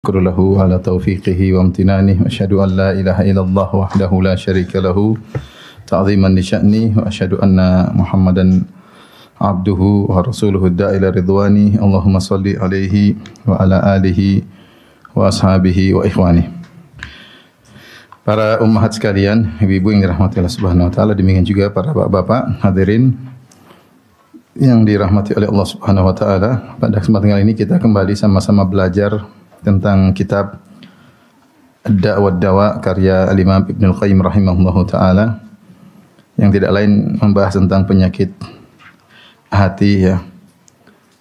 أشكر له على توفيقه وامتنانه وأشهد أن لا إله إلا الله وحده لا شريك له تعظيما لشأنه وأشهد أن محمدا عبده ورسوله الداعي إلى رضوانه اللهم صل عليه وعلى آله وأصحابه وإخوانه. Para ummahat sekalian, ibu-ibu yang dirahmati Allah Subhanahu wa taala, demikian juga para bapak-bapak hadirin yang dirahmati oleh Allah Subhanahu wa taala. Pada kesempatan kali ini kita kembali sama-sama belajar tentang kitab Ad-Da' wad-Dawa karya Al-Imam Ibnul Qayyim rahimahullahu taala yang tidak lain membahas tentang penyakit hati ya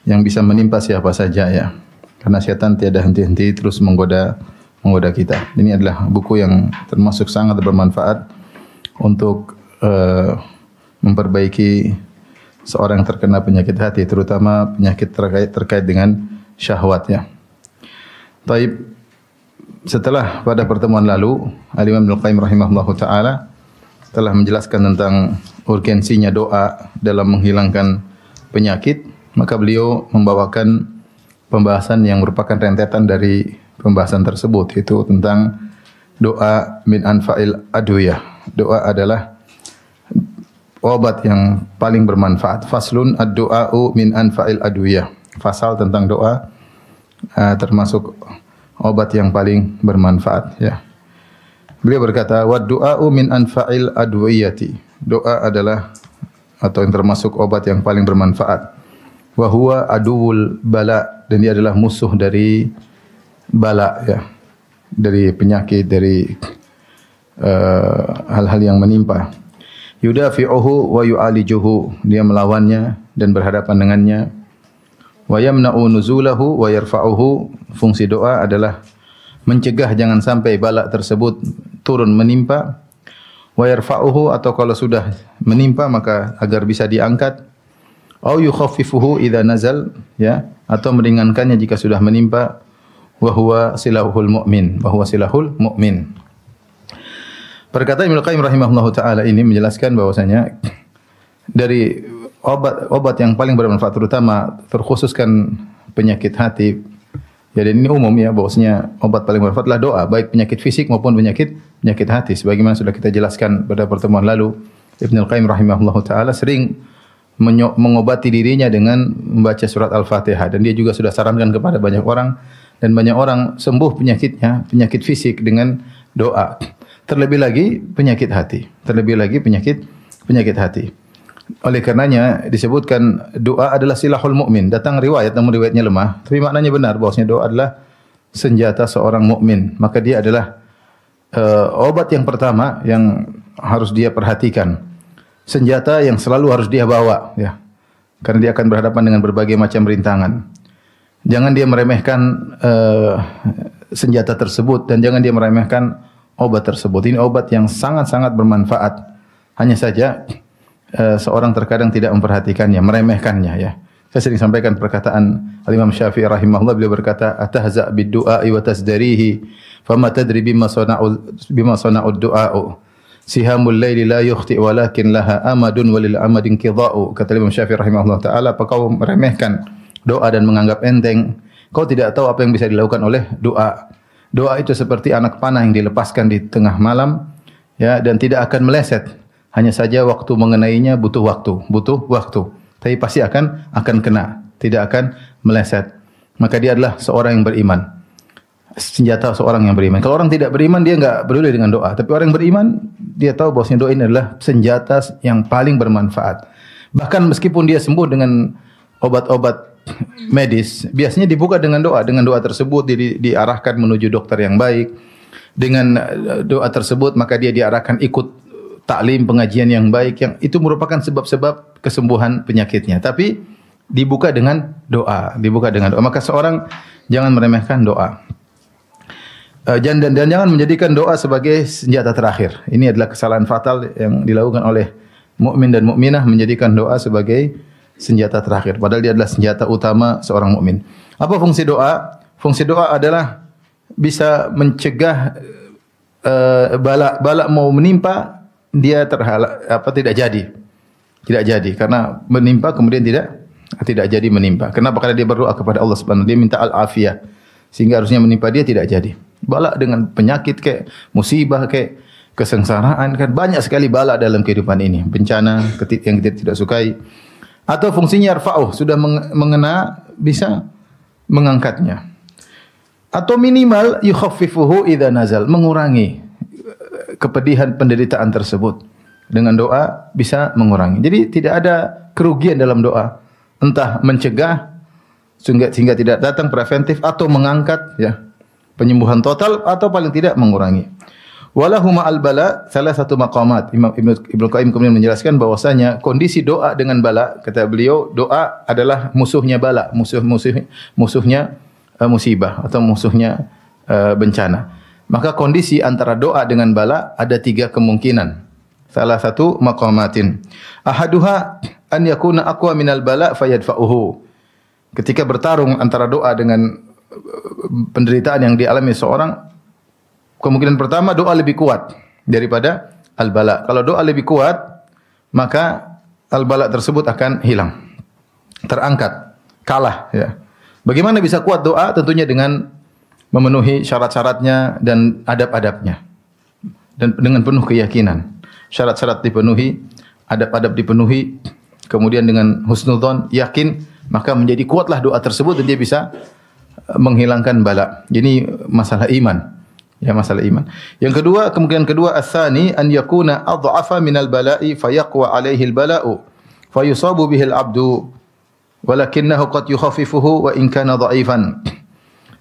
yang bisa menimpa siapa saja ya. Karena syaitan tiada henti-henti terus menggoda kita. Ini adalah buku yang termasuk sangat bermanfaat untuk memperbaiki seorang yang terkena penyakit hati, terutama penyakit terkait dengan syahwat ya. Taib, setelah pada pertemuan lalu Al-Imam Ibnul Qayyim rahimahullahu taala telah menjelaskan tentang urgensinya doa dalam menghilangkan penyakit, maka beliau membawakan pembahasan yang merupakan rentetan dari pembahasan tersebut, yaitu tentang doa min anfa'il adwiyah. Doa adalah obat yang paling bermanfaat. Faslun ad-du'a'u min anfa'il adwiyah. Fasal tentang doa termasuk obat yang paling bermanfaat ya. Beliau berkata wa du'a'u min anfa'il adwiyati. Doa adalah atau yang termasuk obat yang paling bermanfaat. Wa huwa aduwul bala, dan dia adalah musuh dari bala ya. Dari penyakit, dari hal-hal yang menimpa. Yudafi'uhu wa yu'alijuhu. Dia melawannya dan berhadapan dengannya. Wa yamna'u nuzulahu wa yarfa'uhu. Fungsi doa adalah mencegah jangan sampai bala tersebut turun menimpa. Wa yarfa'uhu, atau kalau sudah menimpa maka agar bisa diangkat. Au yukhaffifuhu idza nazal ya, atau meringankannya jika sudah menimpa. Wa huwa silahul mu'min, wa huwa silahul mu'min. Perkataan Ibnu Qayyim rahimahullahu taala ini menjelaskan bahwasanya dari obat yang paling bermanfaat, terutama terkhususkan penyakit hati. Ya, dan ini umum ya, bahwasanya obat paling bermanfaat adalah doa, baik penyakit fisik maupun penyakit hati. Sebagaimana sudah kita jelaskan pada pertemuan lalu, Ibnu Qayyim rahimahullahu taala sering mengobati dirinya dengan membaca surat Al-Fatihah, dan dia juga sudah sarankan kepada banyak orang, dan banyak orang sembuh penyakitnya, penyakit fisik dengan doa. Terlebih lagi penyakit hati. Penyakit hati. Oleh karenanya disebutkan doa adalah silahul mukmin. Datang riwayat, namun riwayatnya lemah, tapi maknanya benar bahwasanya doa adalah senjata seorang mukmin. Maka dia adalah obat yang pertama yang harus dia perhatikan. Senjata yang selalu harus dia bawa ya. Karena dia akan berhadapan dengan berbagai macam rintangan. Jangan dia meremehkan senjata tersebut, dan jangan dia meremehkan obat tersebut. Ini obat yang sangat-sangat bermanfaat. Hanya saja seorang terkadang tidak memperhatikannya, meremehkannya ya. Saya sering sampaikan perkataan Al-Imam Syafi'i rahimahullah, beliau berkata, "Atahza bid-du'a'i wa tasdarihi, fama tadri bima sana'ud du'a'u. Sihamul laili la yukhti walakin laha amadun walil amadin qidha'u." Kata Imam Syafi'i rahimahullah taala, "Apa kau meremehkan doa dan menganggap enteng? Kau tidak tahu apa yang bisa dilakukan oleh doa. Doa itu seperti anak panah yang dilepaskan di tengah malam ya, dan tidak akan meleset. Hanya saja waktu mengenainya butuh waktu. Tapi pasti akan kena, tidak akan meleset. Maka dia adalah seorang yang beriman. Senjata seorang yang beriman. Kalau orang tidak beriman, dia enggak peduli dengan doa. Tapi orang yang beriman, dia tahu bahwasanya doa ini adalah senjata yang paling bermanfaat. Bahkan meskipun dia sembuh dengan obat-obat medis, biasanya dibuka dengan doa. Dengan doa tersebut diarahkan menuju dokter yang baik. Dengan doa tersebut maka dia diarahkan ikut taklim pengajian yang baik, yang itu merupakan sebab-sebab kesembuhan penyakitnya. Tapi dibuka dengan doa. Maka seorang jangan meremehkan doa. Dan jangan menjadikan doa sebagai senjata terakhir. Ini adalah kesalahan fatal yang dilakukan oleh mukmin dan mukminah, menjadikan doa sebagai senjata terakhir, padahal dia adalah senjata utama seorang mukmin. Apa fungsi doa? Fungsi doa adalah bisa mencegah bala mau menimpa dia tidak jadi karena menimpa kemudian tidak jadi menimpa. Kenapa? Karena dia berdoa kepada Allah Subhanahu wa taala, dia minta al-afiyah. sehingga harusnya menimpa dia tidak jadi. Bala dengan penyakit kayak musibah kayak kesengsaraan kan banyak sekali bala dalam kehidupan ini, bencana yang kita tidak sukai. Atau fungsinya yarfa'uh, sudah mengena bisa mengangkatnya. Atau minimal yukhaffifuhu idza nazal, mengurangi kepedihan penderitaan tersebut. Dengan doa bisa mengurangi. Jadi tidak ada kerugian dalam doa. Entah mencegah sehingga tidak datang preventif atau mengangkat ya penyembuhan total atau paling tidak mengurangi. Walahuma al-bala salah satu maqamat. Ibnu Qayyim kemudian menjelaskan bahwasanya kondisi doa dengan bala, kata beliau, doa adalah musuhnya bala, musuhnya musibah atau musuhnya bencana. Maka kondisi antara doa dengan bala ada 3 kemungkinan. Salah satu maqamatin. Ahaduha an yakuna aqwa minal bala fayadfa'uhu. Ketika bertarung antara doa dengan penderitaan yang dialami seorang, kemungkinan pertama doa lebih kuat daripada al-bala. Kalau doa lebih kuat, maka al-bala tersebut akan hilang. Terangkat, kalah ya. Bagaimana bisa kuat doa? Tentunya dengan memenuhi syarat-syaratnya dan adab-adabnya. Dan dengan penuh keyakinan. Syarat-syarat dipenuhi, adab-adab dipenuhi, kemudian dengan husnudzon, yakin, maka menjadi kuatlah doa tersebut dan dia bisa menghilangkan bala. Ini masalah iman. Ya, masalah iman. Yang kedua, kemungkinan kedua, ats-tsani an yakuna adhafa minal bala'i fayaqwa 'alaihi al-bala'u fayusabu bihi al-'abdu walakinnahu qad yukhaffifuhu wa in kana dha'ifan.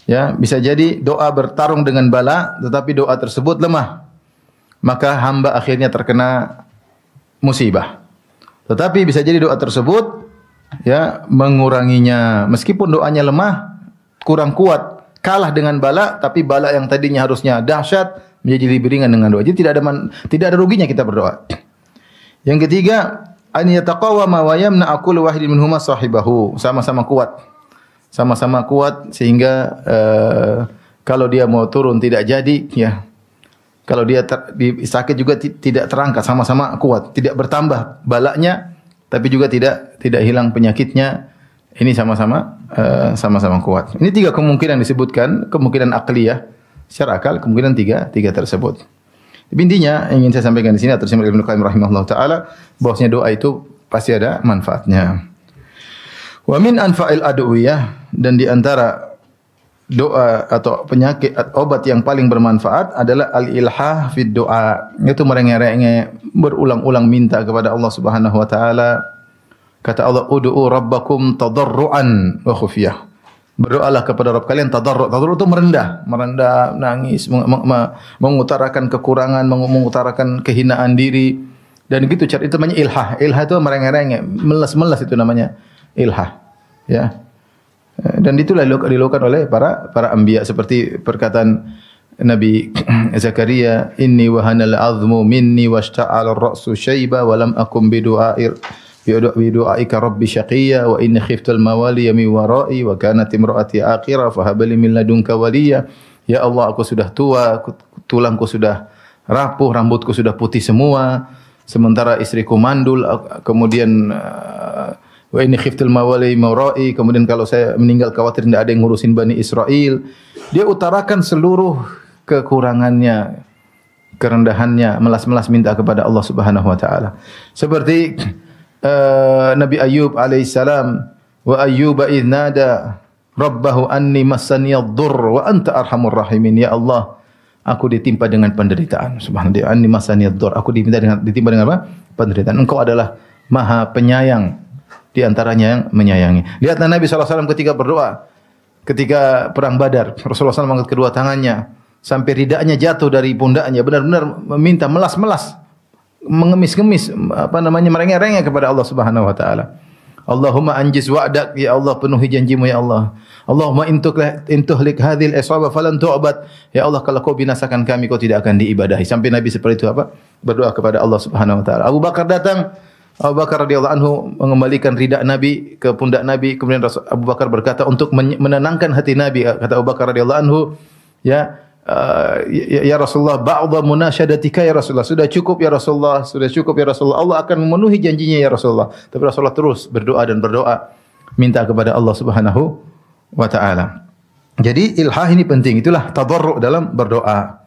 Ya, bisa jadi doa bertarung dengan bala tetapi doa tersebut lemah. Maka hamba akhirnya terkena musibah. Tetapi bisa jadi doa tersebut ya menguranginya. Meskipun doanya lemah, kurang kuat, kalah dengan bala, tapi bala yang tadinya harusnya dahsyat menjadi lebih ringan dengan doa. Jadi tidak ada ruginya kita berdoa. Yang ketiga, an yataqawama wa yamna aqul wahidin minhuma sahibahu. Sama-sama kuat. Sama-sama kuat sehingga kalau dia mau turun tidak jadi ya. Kalau dia sakit juga tidak terangkat, sama-sama kuat, tidak bertambah balanya tapi juga tidak hilang penyakitnya. Ini sama-sama kuat. Ini 3 kemungkinan disebutkan, kemungkinan akliyah, secara akal kemungkinan 3 tersebut. Intinya ingin saya sampaikan di sini atau Ibnu Qayyim rahimahullah taala bahwasanya doa itu pasti ada manfaatnya. Wa min anfa'il adwiyah, dan di antara doa atau penyakit obat yang paling bermanfaat adalah al-ilhah fid doa. Itu merengek-rengek, berulang-ulang minta kepada Allah Subhanahu wa taala. Kata Allah, ud'u rabbakum tadarruan wa khufyah. Berdoalah kepada Rabb kalian tadarru'. Tadarru' itu merendah, nangis, mengutarakan kekurangan, mengutarakan kehinaan diri. Dan gitu cara itu namanya ilhah. Ilhah itu merengek-rengek, meles-meles itu namanya ilhah. Ya. Dan itulah dilakukan oleh para anbiya seperti perkataan Nabi Zakaria, inni wahanal azmu minni washta'ala ar-ra'su syaiba wa lam akum bidu'aika rabbi syaqiyya wa inni khiftul mawaliya min wara'i wa kanat imraati akhira fa hab li min ladunka waliya. Ya Allah, aku sudah tua, tulangku sudah rapuh, rambutku sudah putih semua, sementara istriku mandul, kemudian wa inni khiftul mawali mawra'i, kemudian kalau saya meninggal khawatir tidak ada yang ngurusin Bani Israel. Dia utarakan seluruh kekurangannya, kerendahannya, melas-melas minta kepada Allah Subhanahu wa taala. Seperti Nabi Ayub alaihissalam, wa ayyuba idh nada rabbahu anni massani ad-durr wa anta arhamur rahimin. Ya Allah, aku ditimpa dengan penderitaan. Subhanallah, anni massani ad-durr. Aku ditimpa dengan apa? Penderitaan. Engkau adalah Maha Penyayang, di antaranya yang menyayangi. Lihatlah Nabi SAW ketika berdoa, ketika perang Badar, Rasulullah SAW mengangkat kedua tangannya sampai ridanya jatuh dari pundaknya, benar-benar meminta, melas-melas, mengemis-ngemis, merengek-rengek kepada Allah Subhanahu wa taala. Allahumma anjiz wa'dak, ya Allah, penuhi janjimu ya Allah. Allahumma intuhlik hadhil isaba falan tu'bad. Ya Allah, kalau kau binasakan kami, kau tidak akan diibadahi. Sampai Nabi seperti itu berdoa kepada Allah Subhanahu wa taala. Abu Bakar datang, Abu Bakar radhiyallahu anhu mengembalikan ridha Nabi ke pundak Nabi. Kemudian Abu Bakar berkata untuk menenangkan hati Nabi, kata Abu Bakar radhiyallahu anhu, ya Rasulullah, ba'dha munasyadatika ya Rasulullah. Sudah cukup ya Rasulullah, sudah cukup ya Rasulullah. Allah akan memenuhi janjinya ya Rasulullah. Tapi Rasulullah terus berdoa dan berdoa minta kepada Allah Subhanahu wa taala. Jadi ilhah ini penting. Itulah tadarru' dalam berdoa.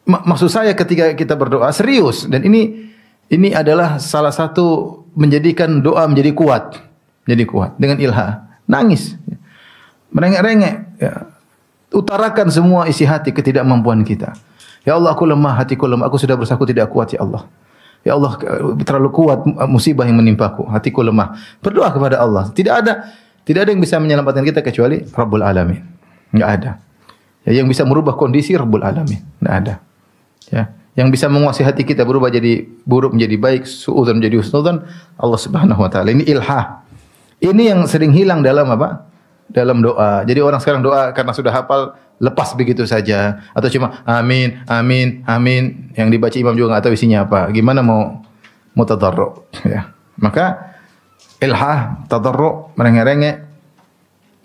Maksud saya ketika kita berdoa serius, dan ini adalah salah satu menjadikan doa menjadi kuat. Jadi kuat dengan ilhah. Nangis. Merengek-rengek. Ya. Utarakan semua isi hati ketidakmampuan kita. Ya Allah, aku lemah, hatiku lemah. Aku sudah berusaha, aku tidak kuat, ya Allah. Ya Allah, terlalu kuat musibah yang menimpaku. Hatiku lemah. Berdoa kepada Allah. Tidak ada yang bisa menyelamatkan kita kecuali Rabbul Alamin. Enggak ada. Ya, yang bisa merubah kondisi Rabbul Alamin. Enggak ada. Ya, yang bisa menguasai hati kita berubah jadi buruk menjadi baik, suudzon menjadi husnudzon, Allah Subhanahu wa taala. Ini ilhah. Ini yang sering hilang dalam apa? Dalam doa. Jadi orang sekarang doa karena sudah hafal lepas begitu saja atau cuma amin amin amin yang dibaca imam juga enggak tahu isinya apa. Gimana mau tadarru, ya. Maka ilhah, tadarru, merengek-rengek,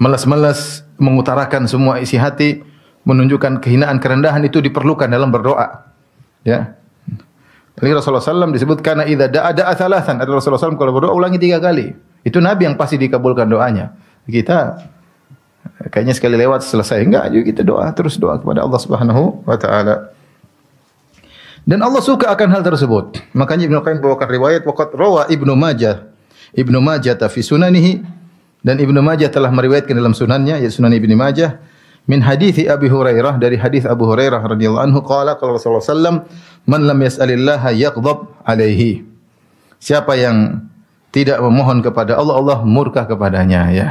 meles-meles, mengutarakan semua isi hati, menunjukkan kehinaan, kerendahan itu diperlukan dalam berdoa. Ya. Jadi Rasulullah SAW disebutkan idza da'a thalathan. Ada Rasulullah SAW kalau berdoa ulangi 3 kali. Itu Nabi yang pasti dikabulkan doanya. Kita kayaknya sekali lewat selesai. Enggak, juga kita doa, terus doa kepada Allah Subhanahu wa taala. Dan Allah suka akan hal tersebut. Makanya Ibnu Qayyim bawakan riwayat waqad rawa Ibnu Majah fi sunanihi, dan Ibnu Majah telah meriwayatkan dalam sunannya, yaitu Sunan Ibnu Majah, min hadithi Abi Hurairah, dari hadis Abu Hurairah radhiyallahu anhu qala qala Rasulullah sallam man lam yas'alillaha yaghdab alaihi. Siapa yang tidak memohon kepada Allah, Allah murka kepadanya, ya.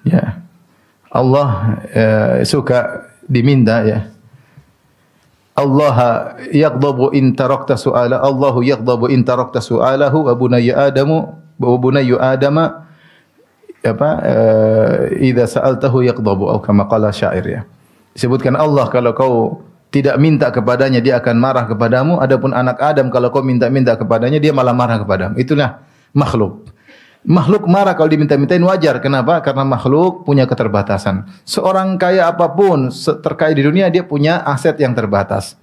Ya. Allah suka diminta, ya. Allah yaghdabu in tarakta su'ala, Allahu yaghdabu in tarakta su'alahu wa bunayyu adama idza sa'altahu yaghdabu atau kama qala syair, ya. Disebutkan Allah kalau kau tidak minta kepadanya dia akan marah kepadamu, adapun anak Adam kalau kau minta kepadanya dia malah marah kepadamu. Itulah makhluk. Makhluk marah kalau diminta-mintain wajar. Kenapa? Karena makhluk punya keterbatasan. Seorang kaya apapun terkaya di dunia dia punya aset yang terbatas.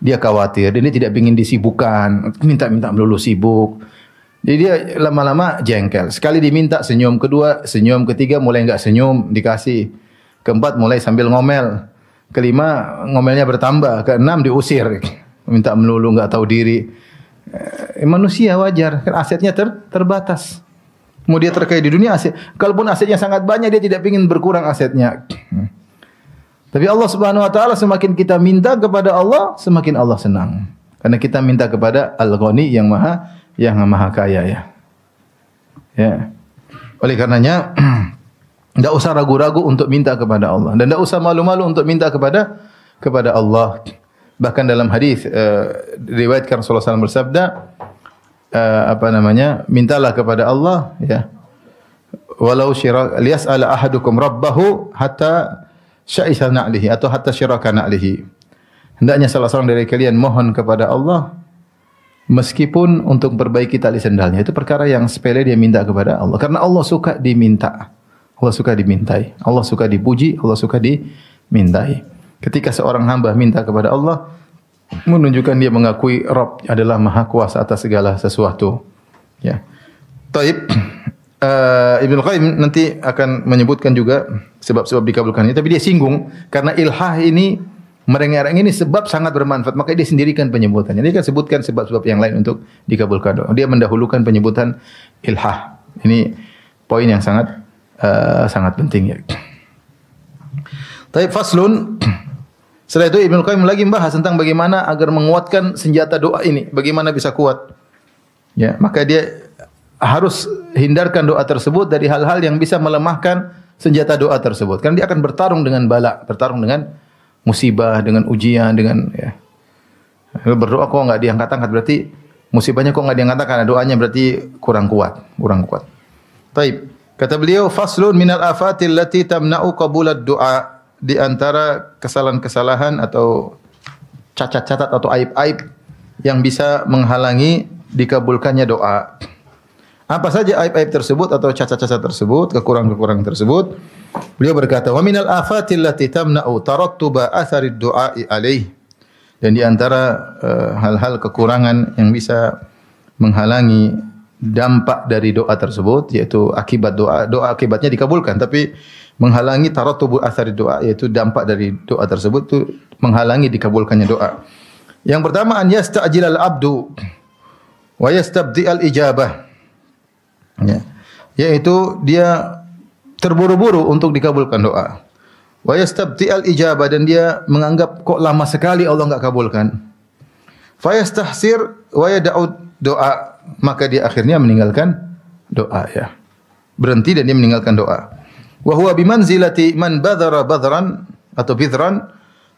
Dia khawatir, dia tidak ingin disibukkan, minta-minta melulu sibuk. Jadi dia lama-lama jengkel. Sekali diminta senyum, kedua senyum, ketiga mulai enggak senyum, dikasih. Keempat mulai sambil ngomel. Kelima ngomelnya bertambah, keenam diusir. Minta melulu enggak tahu diri. Manusia wajar, kan asetnya terbatas. Mau dia terkaya di dunia aset, kalaupun asetnya sangat banyak dia tidak ingin berkurang asetnya. Tapi Allah Subhanahu wa taala semakin kita minta kepada Allah, semakin Allah senang. Karena kita minta kepada Al-Ghani yang maha kaya, ya. Ya. Oleh karenanya enggak usah ragu-ragu untuk minta kepada Allah dan enggak usah malu-malu untuk minta kepada Allah. Bahkan dalam hadis riwayatkan Rasulullah SAW bersabda, mintalah kepada Allah, ya. Walau syirak liyas'ala ahadukum rabbahu hatta sya'isa na'lihi atau hatta syiraka na'lihi. Hendaknya salah seorang dari kalian mohon kepada Allah meskipun untuk perbaiki tali sendalnya. Itu perkara yang sepele dia minta kepada Allah. Karena Allah suka diminta. Allah suka dimintai. Allah suka dipuji, Allah suka dimintai. Ketika seorang hamba minta kepada Allah, menunjukkan dia mengakui Rabb adalah maha kuasa atas segala sesuatu. Ya. Taib. Ibnu Qayyim nanti akan menyebutkan juga sebab-sebab dikabulkannya, tapi dia singgung karena ilhah ini, merengek-rengek ini sebab sangat bermanfaat, maka dia sendirikan penyebutannya. Dia akan sebutkan sebab-sebab yang lain untuk dikabulkan doa. Dia mendahulukan penyebutan ilhah. Ini poin yang sangat penting, ya. Taib faslun. Setelah itu Ibnu Qayyim lagi membahas tentang bagaimana agar menguatkan senjata doa ini, bagaimana bisa kuat. Ya, maka dia harus hindarkan doa tersebut dari hal-hal yang bisa melemahkan senjata doa tersebut. Karena dia akan bertarung dengan bala, bertarung dengan musibah, dengan ujian, dengan, ya. Berdoa kok enggak diangkat-angkat, berarti musibahnya kok enggak diangkat, karena doanya berarti kurang kuat. Taib. Kata beliau, faslun minal afatil lati tamna'u qabulad du'a. Di antara kesalahan-kesalahan atau cacat-cacat atau aib-aib yang bisa menghalangi dikabulkannya doa. Apa saja aib-aib tersebut atau cacat-cacat tersebut, kekurangan-kekurangan tersebut? Beliau berkata, "Wa minal afatil lati tamna'u tarattuba atharid du'a'i alaih." Dan di antara hal-hal kekurangan yang bisa menghalangi dampak dari doa tersebut, yaitu akibat doa akibatnya dikabulkan, tapi menghalangi tarattubu athari doa, yaitu dampak dari doa tersebut itu menghalangi dikabulkannya doa. Yang pertama, an yasta'jilal abdu wa yastabdi'al ijabah. Ya. Yaitu dia terburu-buru untuk dikabulkan doa. Wa yastabdi'al ijabah, dan dia menganggap kok lama sekali Allah enggak kabulkan. Fa yastahsir wa yad'u doa, maka dia akhirnya meninggalkan doa, ya. Berhenti dan dia meninggalkan doa. Wa huwa bimanzilati man badhara badran atau bidran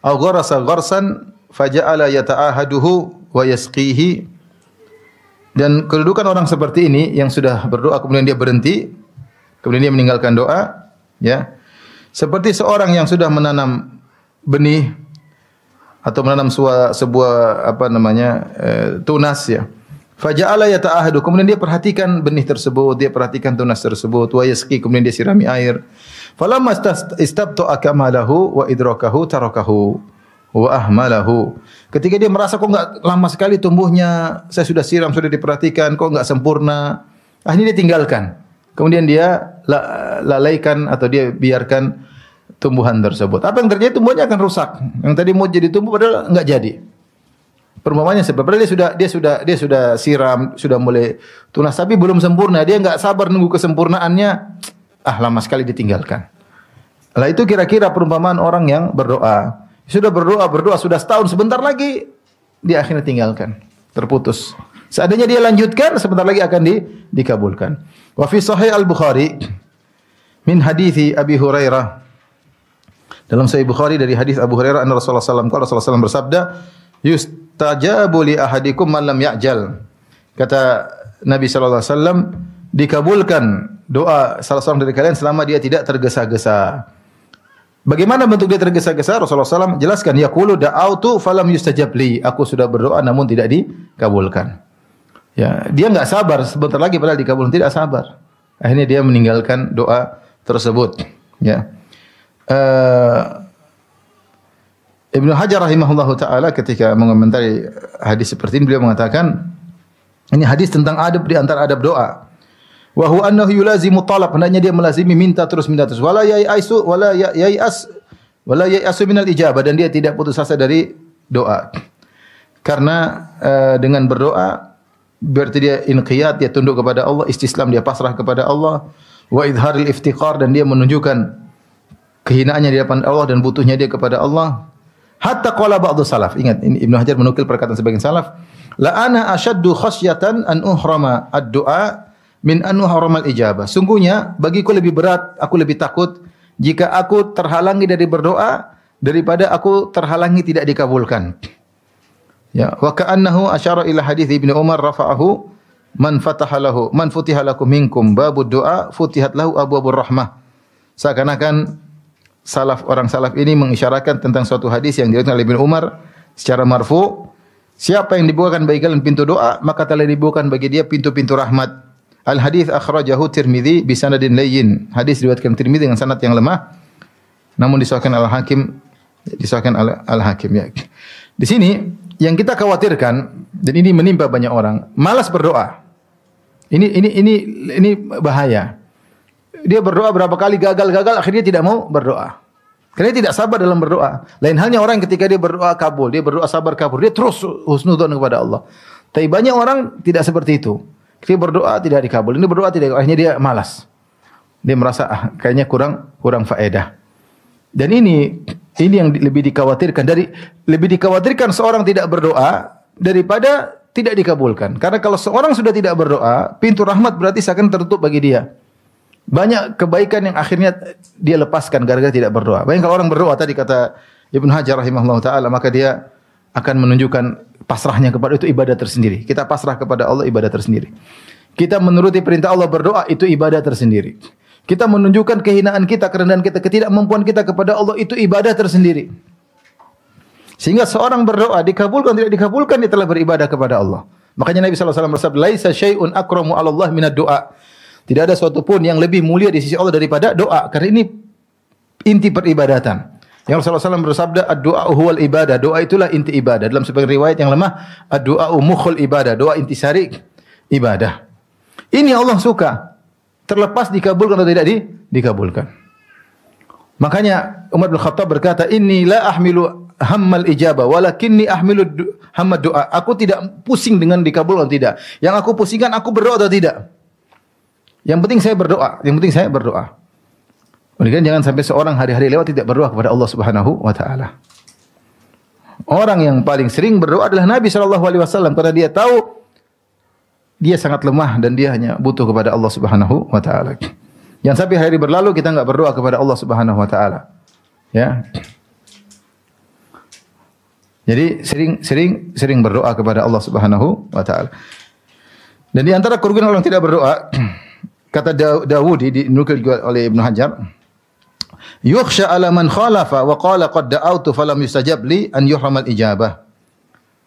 aw gharasa gharsan faja'ala yata'ahaduhu wa yasqihi. Dan kedudukan orang seperti ini yang sudah berdoa kemudian dia berhenti, kemudian dia meninggalkan doa, ya. Seperti seorang yang sudah menanam benih atau menanam sebuah tunas, ya. Faja'ala yata'ahadu, kemudian dia perhatikan benih tersebut, dia perhatikan tunas tersebut, wa yasqi, kemudian dia sirami air. Falamma istabta'a kamalahu wa idrakahu tarakahu wa ahmalahu. Ketika dia merasa kok enggak lama sekali tumbuhnya, saya sudah siram, sudah diperhatikan, kok enggak sempurna, akhirnya dia tinggalkan. Kemudian dia lalaikan atau dia biarkan tumbuhan tersebut. Apa yang terjadi? Tumbuhannya akan rusak. Yang tadi mau jadi tumbuh padahal enggak jadi. Perumpamannya sebenarnya dia sudah siram, sudah mulai tunas tapi belum sempurna. Dia enggak sabar nunggu kesempurnaannya. Lama sekali ditinggalkan. Lah itu kira-kira perumpamaan orang yang berdoa. Sudah berdoa sudah setahun, sebentar lagi dia akhirnya tinggalkan, terputus. Seandainya dia lanjutkan, sebentar lagi akan dikabulkan. Wa fi Sahih Al-Bukhari min hadithi Abi Hurairah. Dalam Sahih Bukhari dari hadis Abu Hurairah, anna Rasulullah sallallahu alaihi wasallam Rasulullah bersabda, "Yustajabu li ahadikum man lam ya'jal." Kata Nabi sallallahu alaihi wasallam, dikabulkan doa salah seorang dari kalian selama dia tidak tergesa-gesa. Bagaimana bentuk dia tergesa-gesa? Rasulullah SAW jelaskan, yaqulu da'autu falam yustajab li. Aku sudah berdoa namun tidak dikabulkan. Ya, dia enggak sabar, sebentar lagi padahal dikabulkan, tidak sabar. Akhirnya dia meninggalkan doa tersebut. Ya. Ibnu Hajar rahimahullahu taala ketika mengomentari hadis seperti ini, beliau mengatakan ini hadis tentang adab di antara adab doa. Wa huwa annahu yulazimu talab, hendaknya dia melazimi minta terus wala yai'asu minal ijabah, dan dia tidak putus asa dari doa. Karena dengan berdoa berarti dia inqiyad, dia tunduk kepada Allah, istislam, dia pasrah kepada Allah, wa idharil iftiqar, dan dia menunjukkan kehinaannya di hadapan Allah dan butuhnya dia kepada Allah. Hatta qala ba'du salaf, ingat ini Ibnu Hajar menukil perkataan sebagian salaf, la ana asyaddu khasyatan an uhrama ad-du'a min an uhramal ijabah. Sungguhnya bagiku lebih berat, aku lebih takut jika aku terhalangi dari berdoa daripada aku terhalangi tidak dikabulkan. Ya, wa ka'annahu asyara ila hadits Ibnu Umar rafa'ahu man futiha lakum minkum babud du'a futihat lahu abwabur rahmah. Seakan-akan orang salaf ini mengisyaratkan tentang suatu hadis yang diriwayatkan oleh Ibnu Umar secara marfu, siapa yang dibukakan bagi kalian pintu doa, maka telah dibukakan bagi dia pintu-pintu rahmat. Al-hadits akhrajahu Tirmidzi bi sanadin layyin. Hadis diriwayatkan Tirmidzi dengan sanad yang lemah, namun disahihkan Al-Hakim, ya. Di sini yang kita khawatirkan, dan ini menimpa banyak orang, malas berdoa. Ini bahaya. Dia berdoa berapa kali gagal, akhirnya tidak mau berdoa. Karena dia tidak sabar dalam berdoa. Lain halnya orang ketika dia berdoa kabul, dia berdoa sabar kabul, dia terus husnudzon kepada Allah. Tapi banyak orang tidak seperti itu. Dia berdoa tidak dikabul, ini berdoa tidak, akhirnya dia malas. Dia merasa kayaknya kurang faedah. Dan ini yang lebih dikhawatirkan seorang tidak berdoa daripada tidak dikabulkan. Karena kalau seorang sudah tidak berdoa, pintu rahmat berarti seakan tertutup bagi dia. Banyak kebaikan yang akhirnya dia lepaskan gara-gara tidak berdoa. Bayangkan kalau orang berdoa, tadi kata Ibnu Hajar rahimahullah taala, maka dia akan menunjukkan pasrahnya kepada itu ibadah tersendiri. Kita pasrah kepada Allah, ibadah tersendiri. Kita menuruti perintah Allah, berdoa, itu ibadah tersendiri. Kita menunjukkan kehinaan kita, kerendahan kita, ketidakmampuan kita kepada Allah, itu ibadah tersendiri. Sehingga seorang berdoa dikabulkan tidak dikabulkan, dia telah beribadah kepada Allah. Makanya Nabi sallallahu alaihi wasallam bersabda, "Laisa syai'un akramu 'ala Allah minad du'a." Tidak ada sesuatu pun yang lebih mulia di sisi Allah daripada doa, karena ini inti peribadatan. Yang Rasulullah SAW bersabda, ad-du'a huwal ibadah. Doa itulah inti ibadah. Dalam sebagian riwayat yang lemah, ad-du'a mukhul ibadah. Doa intisari ibadah. Ini Allah suka. Terlepas dikabulkan atau tidak dikabulkan. Makanya Umar bin Khattab berkata, "Inni la ahmilu hammal ijabah, walakinni ahmilu hammad du'a." Aku tidak pusing dengan dikabulkan atau tidak. Yang aku pusingkan aku berdoa atau tidak. Yang penting saya berdoa. Yang penting saya berdoa. Kemudian jangan sampai seorang hari-hari lewat tidak berdoa kepada Allah Subhanahu wa taala. Orang yang paling sering berdoa adalah Nabi sallallahu alaihi wasallam karena dia tahu dia sangat lemah dan dia hanya butuh kepada Allah Subhanahu wa taala. Jangan sampai hari berlalu kita enggak berdoa kepada Allah Subhanahu wa taala. Ya. Jadi sering berdoa kepada Allah Subhanahu wa taala. Dan di antara kerugian orang tidak berdoa, kata Dawudi dinukil oleh Ibnu Hajar, yukhsha ala man khalafa wa qala qad da'awtu falam yustajab li an yuhramal ijabah.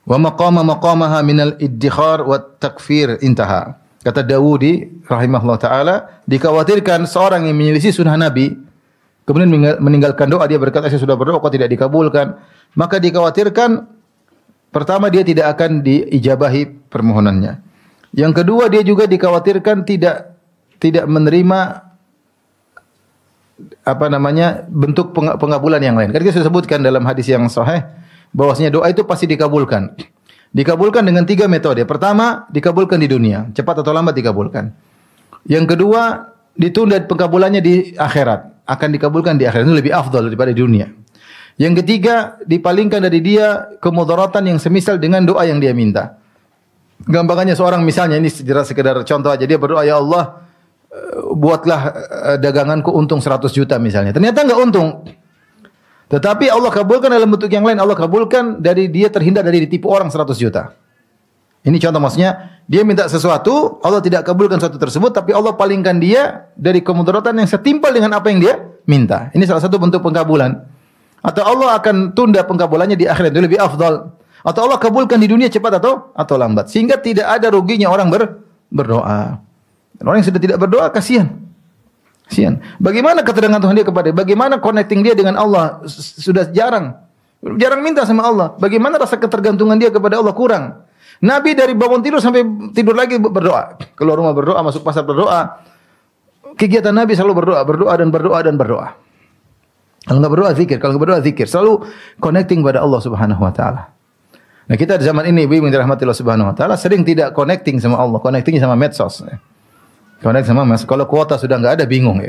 Wa maqamaha minal iddikhar wa takfir intaha. Kata Dawudi rahimahullah taala, dikhawatirkan seorang yang menyelisih sunnah Nabi kemudian meninggalkan doa, dia berkata saya sudah berdoa kok tidak dikabulkan, maka dikhawatirkan pertama dia tidak akan diijabahi permohonannya. Yang kedua dia juga dikhawatirkan tidak menerima bentuk pengabulan yang lain. Kan kita sudah sebutkan dalam hadis yang sahih bahwasanya doa itu pasti dikabulkan. Dikabulkan dengan 3 metode. Pertama, dikabulkan di dunia, cepat atau lambat dikabulkan. Yang kedua, ditunda pengabulannya di akhirat, akan dikabulkan di akhirat. Itu lebih afdal daripada di dunia. Yang ketiga, dipalingkan dari dia kemudaratan yang semisal dengan doa yang dia minta. Gampangannya seorang misalnya, ini sekedar contoh aja, dia berdoa, ya Allah, buatlah daganganku untung 100 juta misalnya. Ternyata enggak untung. Tetapi Allah kabulkan dalam bentuk yang lain. Allah kabulkan dari dia terhindar dari ditipu orang 100 juta. Ini contoh maksudnya, dia minta sesuatu, Allah tidak kabulkan sesuatu tersebut, tapi Allah palingkan dia dari kemudaratan yang setimpal dengan apa yang dia minta. Ini salah satu bentuk pengkabulan. Atau Allah akan tunda pengkabulannya di akhirat, itu lebih afdal. Atau Allah kabulkan di dunia cepat atau lambat. Sehingga tidak ada ruginya orang berdoa. Dan orang yang sudah tidak berdoa, kasihan. Bagaimana ketergantungan dia kepada, bagaimana connecting dia dengan Allah sudah jarang minta sama Allah. Bagaimana rasa ketergantungan dia kepada Allah kurang. Nabi dari bangun tidur sampai tidur lagi berdoa. Keluar rumah berdoa, masuk pasar berdoa. Kegiatan Nabi selalu berdoa dan berdoa. Kalau enggak berdoa zikir, selalu connecting pada Allah Subhanahu wa taala. Nah, kita di zaman ini yang dirahmati Allah Subhanahu wa taala sering tidak connecting sama Allah, connectingnya sama medsos. Connect sama Mas. Kalau kuota sudah enggak ada bingung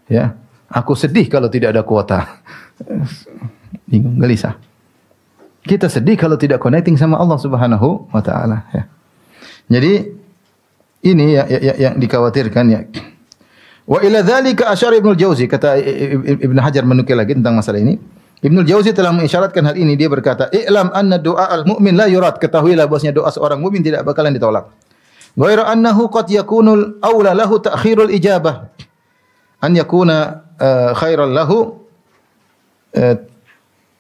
ya. Aku sedih kalau tidak ada kuota. Bingung, gelisah. Kita sedih kalau tidak connecting sama Allah Subhanahu wa taala ya. Jadi ini yang dikhawatirkan ya. Wa ila dzalika asyara Ibnu Jauzi, kata Ibnu Hajar menukil lagi tentang masalah ini. Ibnu Jauzi telah mengisyaratkan hal ini, dia berkata, "I'lam anna du'a al-mu'min la yurad." Ketahuilah bahwasanya doa seorang mukmin tidak bakalan ditolak. Ghairu annahu qad yakunul aula lahu ta'khirul ijabah. An yakuna khairan lahu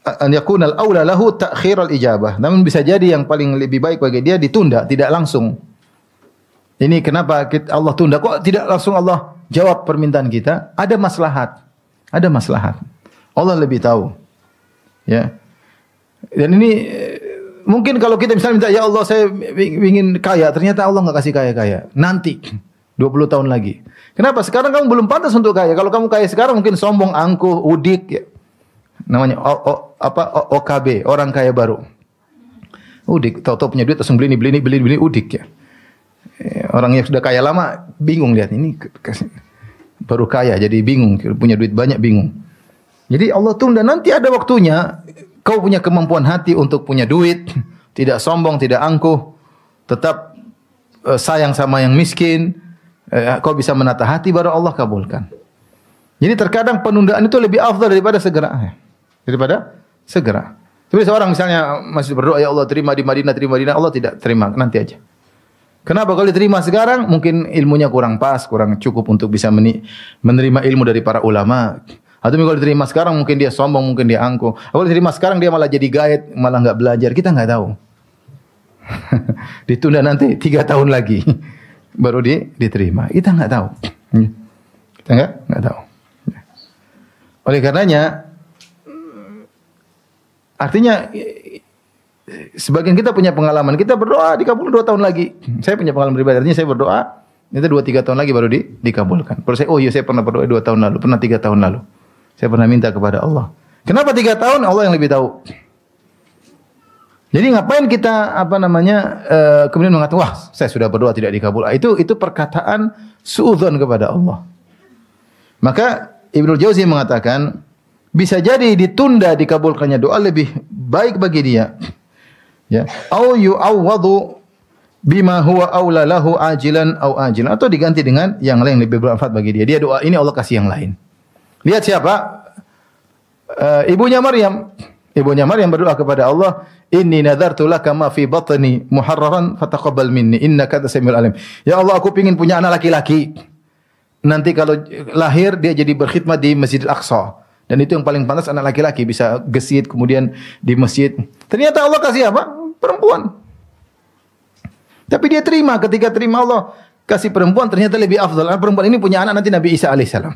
an yakuna al-aula lahu ta'khirul ijabah. Namun bisa jadi yang paling lebih baik bagi dia ditunda, tidak langsung. Ini kenapa Allah tunda? Kok tidak langsung Allah jawab permintaan kita? Ada maslahat. Allah lebih tahu. Ya. Dan ini mungkin kalau kita misalnya minta, ya Allah saya ingin kaya, ternyata Allah enggak kasih kaya-kaya. Nanti 20 tahun lagi. Kenapa? Sekarang kamu belum pantas untuk kaya. Kalau kamu kaya sekarang mungkin sombong, angkuh, udik ya. Namanya OKB, orang kaya baru. Udik, tahu-tahu punya duit langsung beli udik ya. Orang yang sudah kaya lama bingung lihat ini baru kaya jadi bingung, punya duit banyak bingung. Jadi Allah tunda, nanti ada waktunya. Kau punya kemampuan hati untuk punya duit, tidak sombong, tidak angkuh, tetap sayang sama yang miskin, kau bisa menata hati, baru Allah kabulkan. Jadi terkadang penundaan itu lebih afdal daripada segera. Tapi seorang misalnya masih berdoa, ya Allah terima di Madinah, Allah tidak terima, nanti aja. Kenapa? Kalau diterima sekarang, mungkin ilmunya kurang pas, kurang cukup untuk bisa menerima ilmu dari para ulama. Atau kalau diterima sekarang mungkin dia sombong, mungkin dia angkuh. Kalau diterima sekarang dia malah jadi gaet, malah enggak belajar. Kita enggak tahu. Ditunda nanti 3 tahun lagi baru diterima. Kita enggak tahu. Kita enggak tahu. Oleh karenanya artinya sebagian kita punya pengalaman. Kita berdoa dikabul 2 tahun lagi. Saya punya pengalaman pribadi. Artinya saya berdoa Itu 2-3 tahun lagi baru dikabulkan. Baru saya, oh iya saya pernah berdoa 2 tahun lalu, pernah 3 tahun lalu. Saya pernah minta kepada Allah. Kenapa 3 tahun? Allah yang lebih tahu. Jadi ngapain kita kemudian mengatakan wah saya sudah berdoa tidak dikabul. Itu perkataan suudzon kepada Allah. Maka Ibnu Jauzi mengatakan bisa jadi ditunda dikabulkannya doa lebih baik bagi dia. Ya, au yu'awwadu bima huwa aula lahu ajilan au ajilan, atau diganti dengan yang lain lebih bermanfaat bagi dia. Dia doa ini Allah kasih yang lain. Lihat siapa? Ibunya Maryam. Ibunya Maryam berdoa kepada Allah, "Inni nadartu laka ma fi batni muharraran fataqabbal minni innaka antas samiul alim." Ya Allah, aku ingin punya anak laki-laki. Nanti kalau lahir dia jadi berkhidmat di Masjidil Aqsa. Dan itu yang paling pantas anak laki-laki, bisa gesit kemudian di masjid. Ternyata Allah kasih apa? Perempuan. Tapi dia terima, ketika terima Allah kasih perempuan ternyata lebih afdal. Perempuan ini punya anak nanti Nabi Isa alaihissalam.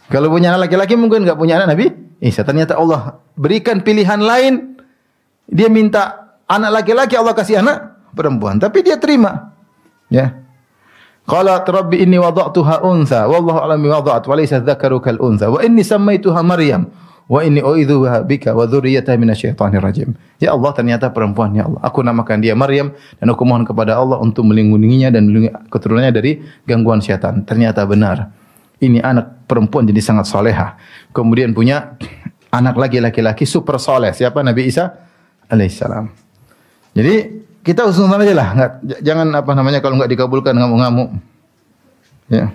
Kalau punya anak laki-laki mungkin enggak punya anak Nabi Isa. Ternyata Allah berikan pilihan lain. Dia minta anak laki-laki, Allah kasih anak perempuan. Tapi dia terima. Ya. Qalat rabbi inni wada'tuha untha wallahu a'lam bima wada'at wa laysa dzakaru kal untha wa inni sammaituha Maryam wa inni u'idzuha bika wa dzurriyyataha minasyaitonir rajim. Ya Allah, ternyata perempuan, ya Allah. Aku namakan dia Maryam dan aku mohon kepada Allah untuk melindunginya dan melindungi keturunannya dari gangguan syaitan. Ternyata benar. Ini anak perempuan jadi sangat salehah. Kemudian punya anak laki-laki super saleh. Siapa? Nabi Isa alaihissalam. Jadi kita usulkan aja lah, jangan kalau enggak dikabulkan ngamuk-ngamuk. Ya.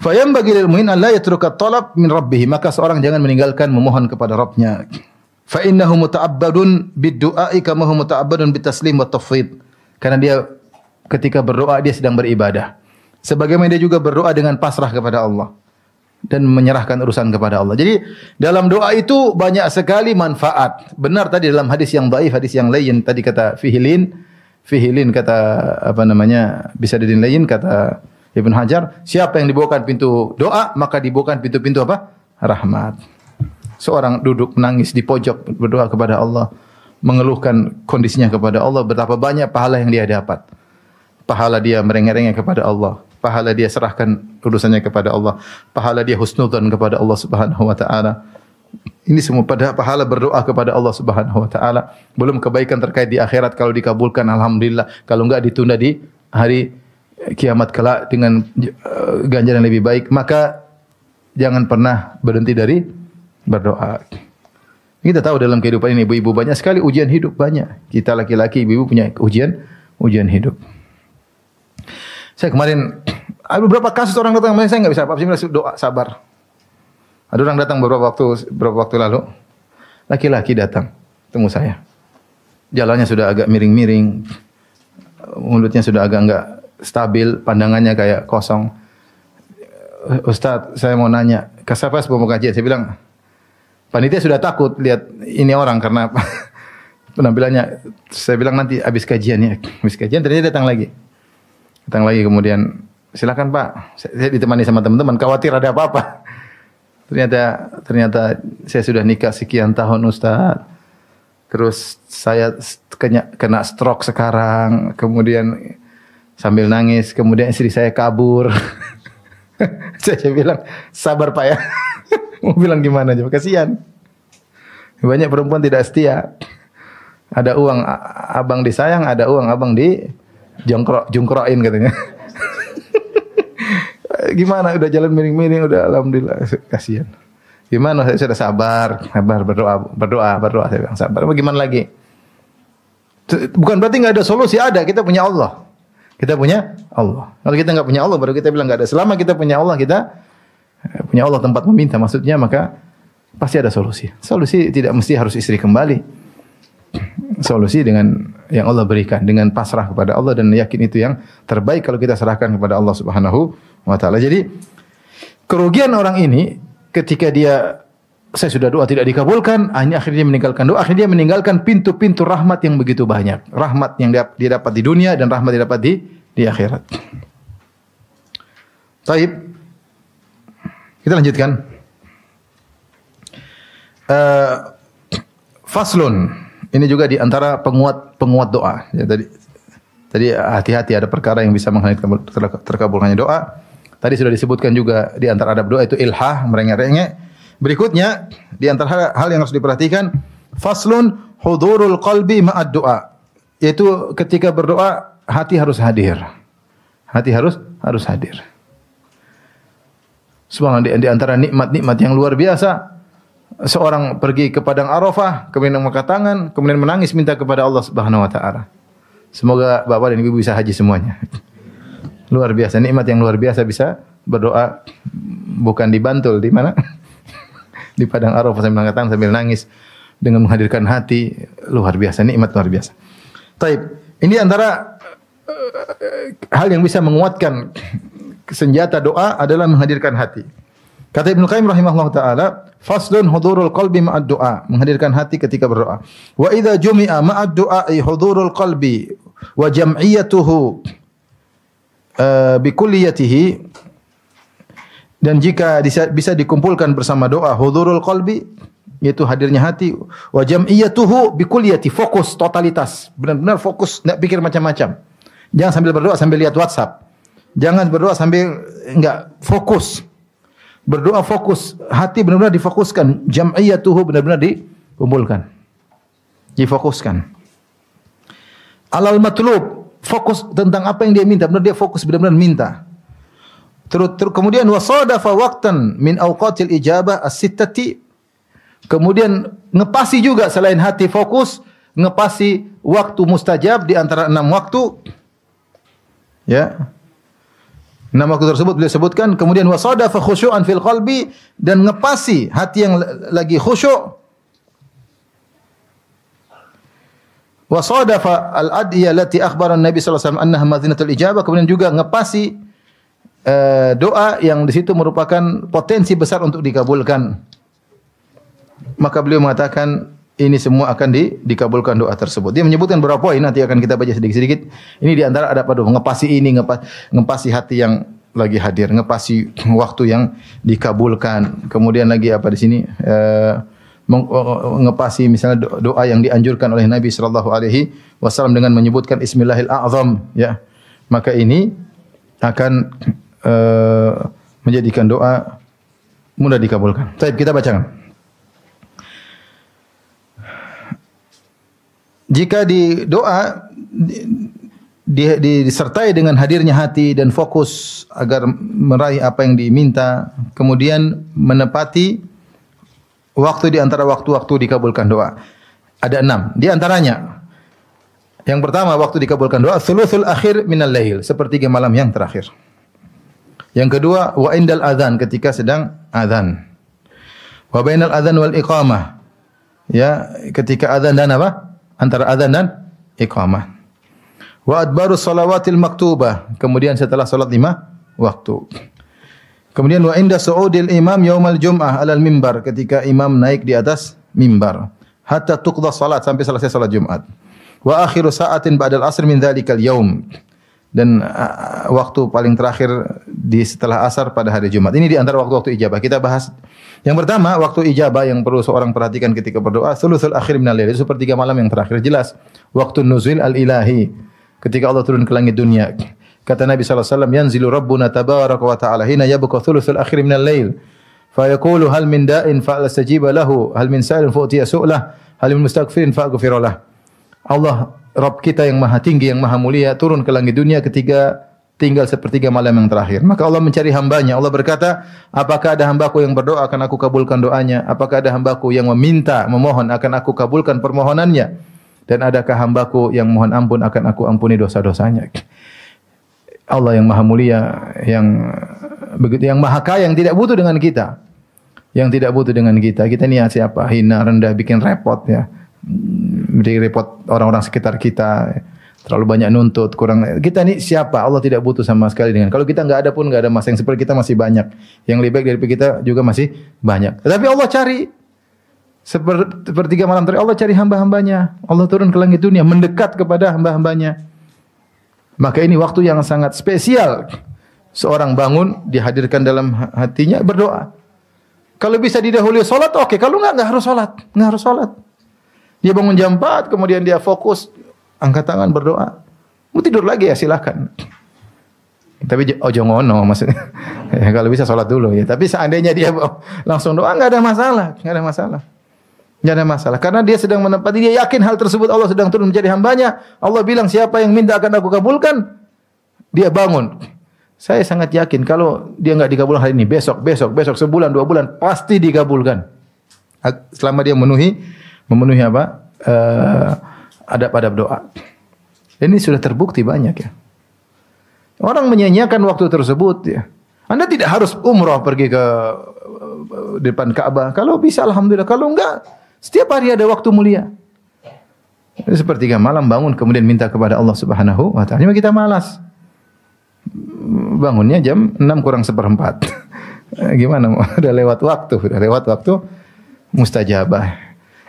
Fayam bagi lil mu'min an la yatruka talab min rabbih, maka seorang jangan meninggalkan memohon kepada Rabbnya. Fa innahu muta'abbadun bid-du'a'i kama huwa muta'abbadun bitaslim wa tafwid. Karena dia ketika berdoa dia sedang beribadah. Sebagaimana dia juga berdoa dengan pasrah kepada Allah dan menyerahkan urusan kepada Allah. Jadi dalam doa itu banyak sekali manfaat. Benar tadi dalam hadis yang dhaif, hadis yang lain tadi kata fihilin kata bisa didin lain kata Ibn Hajar, siapa yang dibukakan pintu doa maka dibukakan pintu-pintu apa? Rahmat. Seorang duduk menangis di pojok berdoa kepada Allah, mengeluhkan kondisinya kepada Allah, betapa banyak pahala yang dia dapat. Pahala dia merengek-rengek kepada Allah, pahala dia serahkan urusannya kepada Allah, pahala dia husnudzan kepada Allah Subhanahu wa taala. Ini semua pada pahala berdoa kepada Allah Subhanahu wa taala. Belum kebaikan terkait di akhirat kalau dikabulkan alhamdulillah, kalau enggak ditunda di hari kiamat kelak dengan ganjaran lebih baik. Maka jangan pernah berhenti dari berdoa. Kita tahu dalam kehidupan ini ibu-ibu banyak sekali ujian hidup, banyak. Kita laki-laki ibu-ibu punya ujian hidup. Saya kemarin ada beberapa kasus orang datang, saya enggak bisa apa-apa, saya doa sabar. Ada orang datang beberapa waktu lalu, laki-laki datang ketemu saya. Jalannya sudah agak miring-miring, mulutnya sudah agak enggak stabil, pandangannya kayak kosong. Ustaz, saya mau nanya, siapa sebelum kajian? Saya bilang, panitia sudah takut lihat ini orang karena penampilannya. Saya bilang nanti habis kajian ya. Habis kajian ternyata datang lagi kemudian, silakan Pak. Saya ditemani sama teman-teman, khawatir ada apa-apa. Ternyata saya sudah nikah sekian tahun Ustaz. Terus saya kena stroke sekarang, kemudian sambil nangis, kemudian istri saya kabur. Saya bilang, sabar Pak ya. Mau bilang gimana aja, kasihan. Banyak perempuan tidak setia. Ada uang abang disayang, ada uang abang di jongkrokin katanya. Gimana udah jalan miring-miring udah alhamdulillah, kasihan. Gimana saya sudah sabar berdoa saya bilang sabar. Bagaimana lagi? Bukan berarti enggak ada solusi, ada. Kita punya Allah. Kalau kita enggak punya Allah baru kita bilang enggak ada. Selama kita punya Allah, kita punya Allah tempat meminta maksudnya, maka pasti ada solusi. Solusi tidak mesti harus istri kembali. Solusi dengan yang Allah berikan, dengan pasrah kepada Allah dan yakin itu yang terbaik kalau kita serahkan kepada Allah Subhanahu wa taala. Jadi kerugian orang ini ketika saya sudah doa tidak dikabulkan, akhirnya dia meninggalkan doa, akhirnya dia meninggalkan pintu-pintu rahmat yang begitu banyak. Rahmat yang dia dapat di dunia dan rahmat yang dapat di akhirat. Baik. Kita lanjutkan. Faslun. Ini juga di antara penguat doa. Ya, tadi Tadi hati-hati ada perkara yang bisa menghalangi terkabulkannya doa. Tadi sudah disebutkan juga di antara adab doa itu ilhah, merengek-rengek. Berikutnya di antara hal yang harus diperhatikan, faslun hudurul qalbi ma'ad doa. Yaitu ketika berdoa hati harus hadir. Hati harus hadir. Subhanallah, di antara nikmat-nikmat yang luar biasa, seorang pergi ke padang Arafah, kemudian mengangkat tangan, kemudian menangis minta kepada Allah Subhanahu wa taala. Semoga bapak dan ibu bisa haji semuanya. Luar biasa, nikmat yang luar biasa bisa berdoa bukan di Bantul, di mana? Di padang Arafah sambil mengangkat tangan sambil nangis dengan menghadirkan hati, luar biasa, nikmat luar biasa. Taib, ini antara hal yang bisa menguatkan senjata doa adalah menghadirkan hati. Kata Ibnu Qayyim rahimahullah taala, faslun hudurul qalbi ma'ad du'a, menghadirkan hati ketika berdoa. Wa idza jumi'a ma'ad du'a'i hudurul qalbi wa jam'iyatuhu bi kulliyatihi, dan jika bisa dikumpulkan bersama doa hudurul qalbi, yaitu hadirnya hati, wa jam'iyatuhu bi kulliyati, fokus totalitas, benar-benar fokus, enggak pikir macam-macam. Jangan sambil berdoa sambil lihat WhatsApp. Jangan berdoa sambil enggak fokus. Berdoa fokus, hati benar-benar difokuskan, jam'iyatuhu benar-benar dikumpulkan. Difokuskan. Alal matlub, fokus tentang apa yang dia minta, benar dia fokus benar-benar minta. Kemudian wasadafa waqtan min awqatil ijabah as-sittati. Kemudian ngepasi juga selain hati fokus, ngepasi waktu mustajab di antara 6 waktu. Ya. 6 waktu tersebut beliau sebutkan, kemudian wasadafa khusyu'an fil qalbi, dan ngepasi hati yang lagi khusyuk. Wasadafa al-adiyah allati akhbara Nabi sallallahu alaihi wasallam annaha madhinatul ijabah, kemudian juga ngepasi doa yang di situ merupakan potensi besar untuk dikabulkan. Maka beliau mengatakan ini semua akan dikabulkan doa tersebut. Dia menyebutkan beberapa poin, nanti akan kita baca sedikit-sedikit. Ini di antara ada apa doa, ngepasi ini, ngepasi hati yang lagi hadir, ngepasi waktu yang dikabulkan. Kemudian lagi apa di sini? Ngepasi misalnya doa yang dianjurkan oleh Nabi sallallahu alaihi wasallam dengan menyebutkan Bismillahil A'zam, ya. Maka ini akan menjadikan doa mudah dikabulkan. Baik, kita bacakan. Jika di doa disertai dengan hadirnya hati dan fokus agar meraih apa yang diminta, kemudian menepati waktu di antara waktu-waktu dikabulkan doa. Ada 6. Di antaranya, yang pertama waktu dikabulkan doa, thuluthul akhir minal lail, sepertiga malam yang terakhir. Yang kedua, wa indal adzan, ketika sedang adzan. Wa bainal adzan wal iqamah, ya, ketika adzan dan apa? Antara adzan dan iqamah. Wa adbarus salawatil maktubah, kemudian setelah salat 5 waktu. Kemudian wa inda su'udil imam yaumal jum'ah alal mimbar, ketika imam naik di atas mimbar. Hatta tuqda salat, sampai selesai salat Jumat. Wa akhiru sa'atin ba'dal asr min dzalikal yaum, dan waktu paling terakhir di setelah asar pada hari Jumat. Ini di antara waktu-waktu ijabah. Kita bahas yang pertama, waktu ijabah yang perlu seorang perhatikan ketika berdoa, thuluthul akhir minal lail, itu sepertiga malam yang terakhir. Jelas, waktu nuzul al-ilahi, ketika Allah turun ke langit dunia. Kata Nabi sallallahu alaihi wasallam, yanzilu rabbuna tabaraka wa ta'ala hina yabqa thuluthul akhir minal lail, fa yaqulu hal min da'in fa astajiba lahu, hal min sa'ilin fa utiya su'lah, hal min mustaghfirin fa aghfir lahu. Allah Rabb kita yang maha tinggi, yang maha mulia, turun ke langit dunia ketika tinggal sepertiga malam yang terakhir. Maka Allah mencari hambanya. Allah berkata, apakah ada hambaku yang berdoa akan aku kabulkan doanya? Apakah ada hambaku yang meminta, memohon akan aku kabulkan permohonannya? Dan adakah hambaku yang mohon ampun akan aku ampuni dosa-dosanya? Allah yang maha mulia, yang begitu, yang maha kaya, yang tidak butuh dengan kita. Yang tidak butuh dengan kita. Kita ni siapa? Hina, rendah, bikin repot, ya. Bikin repot orang-orang sekitar kita. Terlalu banyak nuntut, kurang. Kita ni siapa? Allah tidak butuh sama sekali dengan. Kalau kita enggak ada pun enggak ada masa, yang seperti kita masih banyak. Yang lebih baik dari kita juga masih banyak. Tetapi Allah cari sepertiga malam terakhir, Allah cari hamba-hambanya. Allah turun ke langit dunia, mendekat kepada hamba-hambanya. Maka ini waktu yang sangat spesial. Seorang bangun, dihadirkan dalam hatinya berdoa. Kalau bisa didahului solat, oke. Kalau enggak harus solat. Enggak harus solat. Dia bangun jam 4, kemudian dia fokus, angkat tangan berdoa. Mau tidur lagi ya silakan. Tapi ojo ngono maksudnya. Ya, kalau bisa sholat dulu ya. Tapi seandainya dia langsung doa enggak ada masalah, enggak ada masalah. Enggak ada masalah karena dia sedang menepati, dia yakin hal tersebut Allah sedang turun menjadi hambanya. Allah bilang siapa yang minta akan aku kabulkan. Dia bangun. Saya sangat yakin kalau dia enggak dikabulkan hari ini, besok, sebulan, 2 bulan pasti dikabulkan. Selama dia memenuhi apa? Adab-adab doa. Ini sudah terbukti banyak ya. Orang menyia-nyiakan waktu tersebut ya. Anda tidak harus umrah pergi ke depan Ka'bah. Kalau bisa alhamdulillah, kalau enggak setiap hari ada waktu mulia. Sepertiga malam bangun kemudian minta kepada Allah Subhanahu wa taala. Cuma kita malas. Bangunnya jam 6 kurang seperempat. Gimana? Udah lewat waktu mustajabah.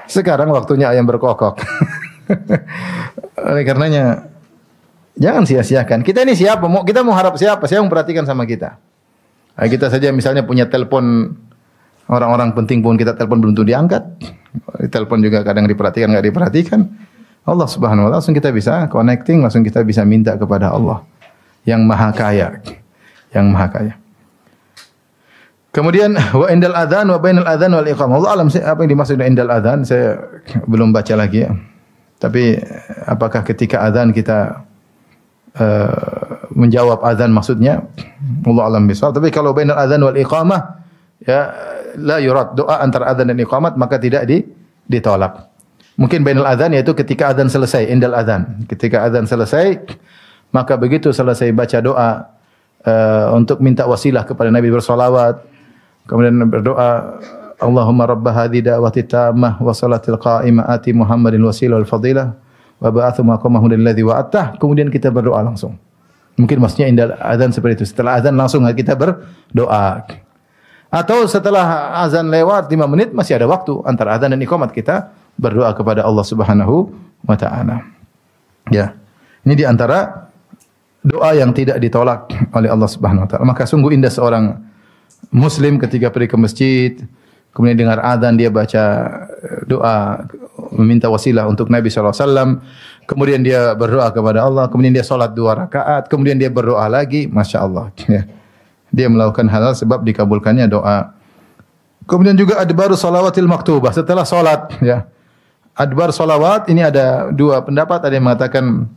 Sekarang waktunya ayam berkokok. Oleh karenanya jangan sia-siakan. Kita ini siapa? Kita mau harap siapa? Siapa yang memperhatikan sama kita? Nah, kita saja misalnya punya telepon, orang-orang penting pun kita telepon belum tentu diangkat. Telepon juga kadang diperhatikan, enggak diperhatikan. Allah Subhanahu wa taala langsung kita bisa connecting, langsung kita bisa minta kepada Allah yang Maha Kaya. Yang Maha Kaya. Kemudian wa indal adzan wa bainal adzan wal iqamah. Allah alam apa yang dimaksud dengan indal adzan saya belum baca lagi ya. Tapi apakah ketika adzan kita menjawab adzan maksudnya Allah alam bisawab. Tapi kalau bainal adzan wal iqamah ya la yurad, doa antara adzan dan iqamat maka tidak ditolak. Mungkin bainal adzan yaitu ketika adzan selesai, indal adzan. Ketika adzan selesai maka begitu selesai baca doa untuk minta wasilah kepada Nabi bersolawat, kemudian berdoa Allahumma rabba hadhihi da'wati tammah wa salatil qa'imah ati Muhammadin wasilah wal fadilah wa ba'athu maqamahu alladhi wa'attah. Kemudian kita berdoa langsung. Mungkin maksudnya indal azan seperti itu. Setelah azan langsung kita berdoa. Atau setelah azan lewat 5 menit masih ada waktu antara azan dan iqamat kita berdoa kepada Allah Subhanahu wa taala. Ya. Ini di antara doa yang tidak ditolak oleh Allah Subhanahu wa taala. Maka sungguh indah seorang muslim ketika pergi ke masjid, kemudian dengar azan dia baca doa meminta wasilah untuk Nabi sallallahu alaihi wasallam, kemudian dia berdoa kepada Allah, kemudian dia salat 2 rakaat, kemudian dia berdoa lagi, masya-Allah ya. Dia melakukan hal sebab dikabulkannya doa. Kemudian juga adbaru shalawatil maktubah, setelah salat ya. Adbar salawat ini ada 2 pendapat, ada yang mengatakan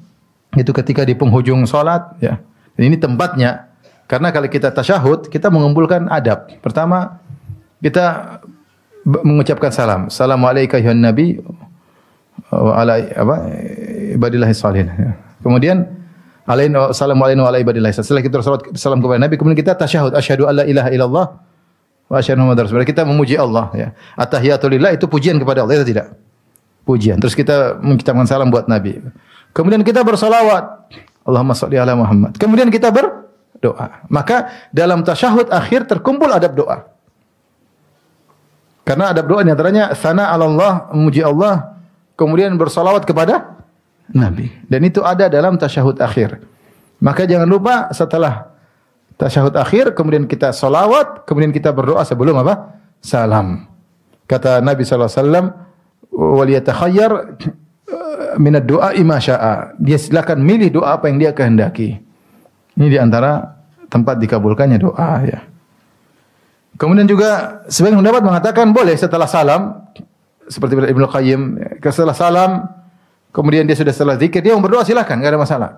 itu ketika di penghujung salat ya. Dan ini tempatnya karena kalau kita tasyahud kita mengumpulkan adab. Pertama kita mengucapkan salam. Assalamualaikum ya Nabi wa ala ibadillahi shalihin. Kemudian assalamualaikum wa ala ibadillahi. Setelah kita salam kepada Nabi, kemudian kita tasyahud asyhadu alla ilaha illallah wa asyhadu anna muhammadar rasulullah. Kita memuji Allah ya. At-tahiyatu lillah itu pujian kepada Allah, itu tidak? Pujian. Terus kita mengucapkan salam buat Nabi. Kemudian kita bersolawat. Allahumma shalli ala Muhammad. Kemudian kita berdoa. Maka dalam tasyahud akhir terkumpul adab doa. Karena adab doa di antaranya sana 'ala Allah, memuji Allah, kemudian bersolawat kepada Nabi. Dan itu ada dalam tasyahud akhir. Maka jangan lupa setelah tasyahud akhir kemudian kita solawat, kemudian kita berdoa sebelum apa? Salam. Kata Nabi sallallahu alaihi wasallam, "Wal yatakhayyar min ad-du'a ma syaa." Dia silakan milih doa apa yang dia kehendaki. Ini di antara tempat dikabulkannya doa ya. Kemudian juga sebagian pendapat mengatakan boleh setelah salam seperti Ibnu Qayyim, setelah salam kemudian dia sudah setelah zikir dia mau berdoa silakan, enggak ada masalah.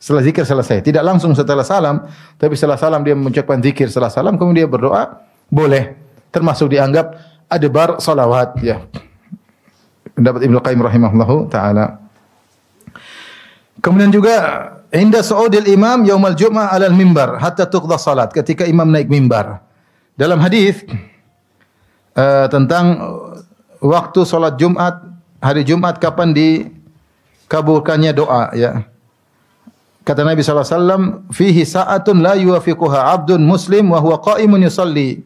Setelah zikir selesai, tidak langsung setelah salam, tapi setelah salam dia mengucapkan zikir setelah salam kemudian dia berdoa, boleh. Termasuk dianggap adbar salawat ya. Pendapat Ibnu Qayyim rahimahullahu taala. Kemudian juga inda su'udil imam yaumal jum'ah 'alal mimbar hatta tuqda salat, ketika imam naik mimbar. Dalam hadis tentang waktu salat Jumat, hari Jumat kapan dikabulkannya doa ya. Kata Nabi sallallahu alaihi wasallam, "Fihi sa'atun la yuwafiquha 'abdun muslim wa huwa qa'imun yusalli,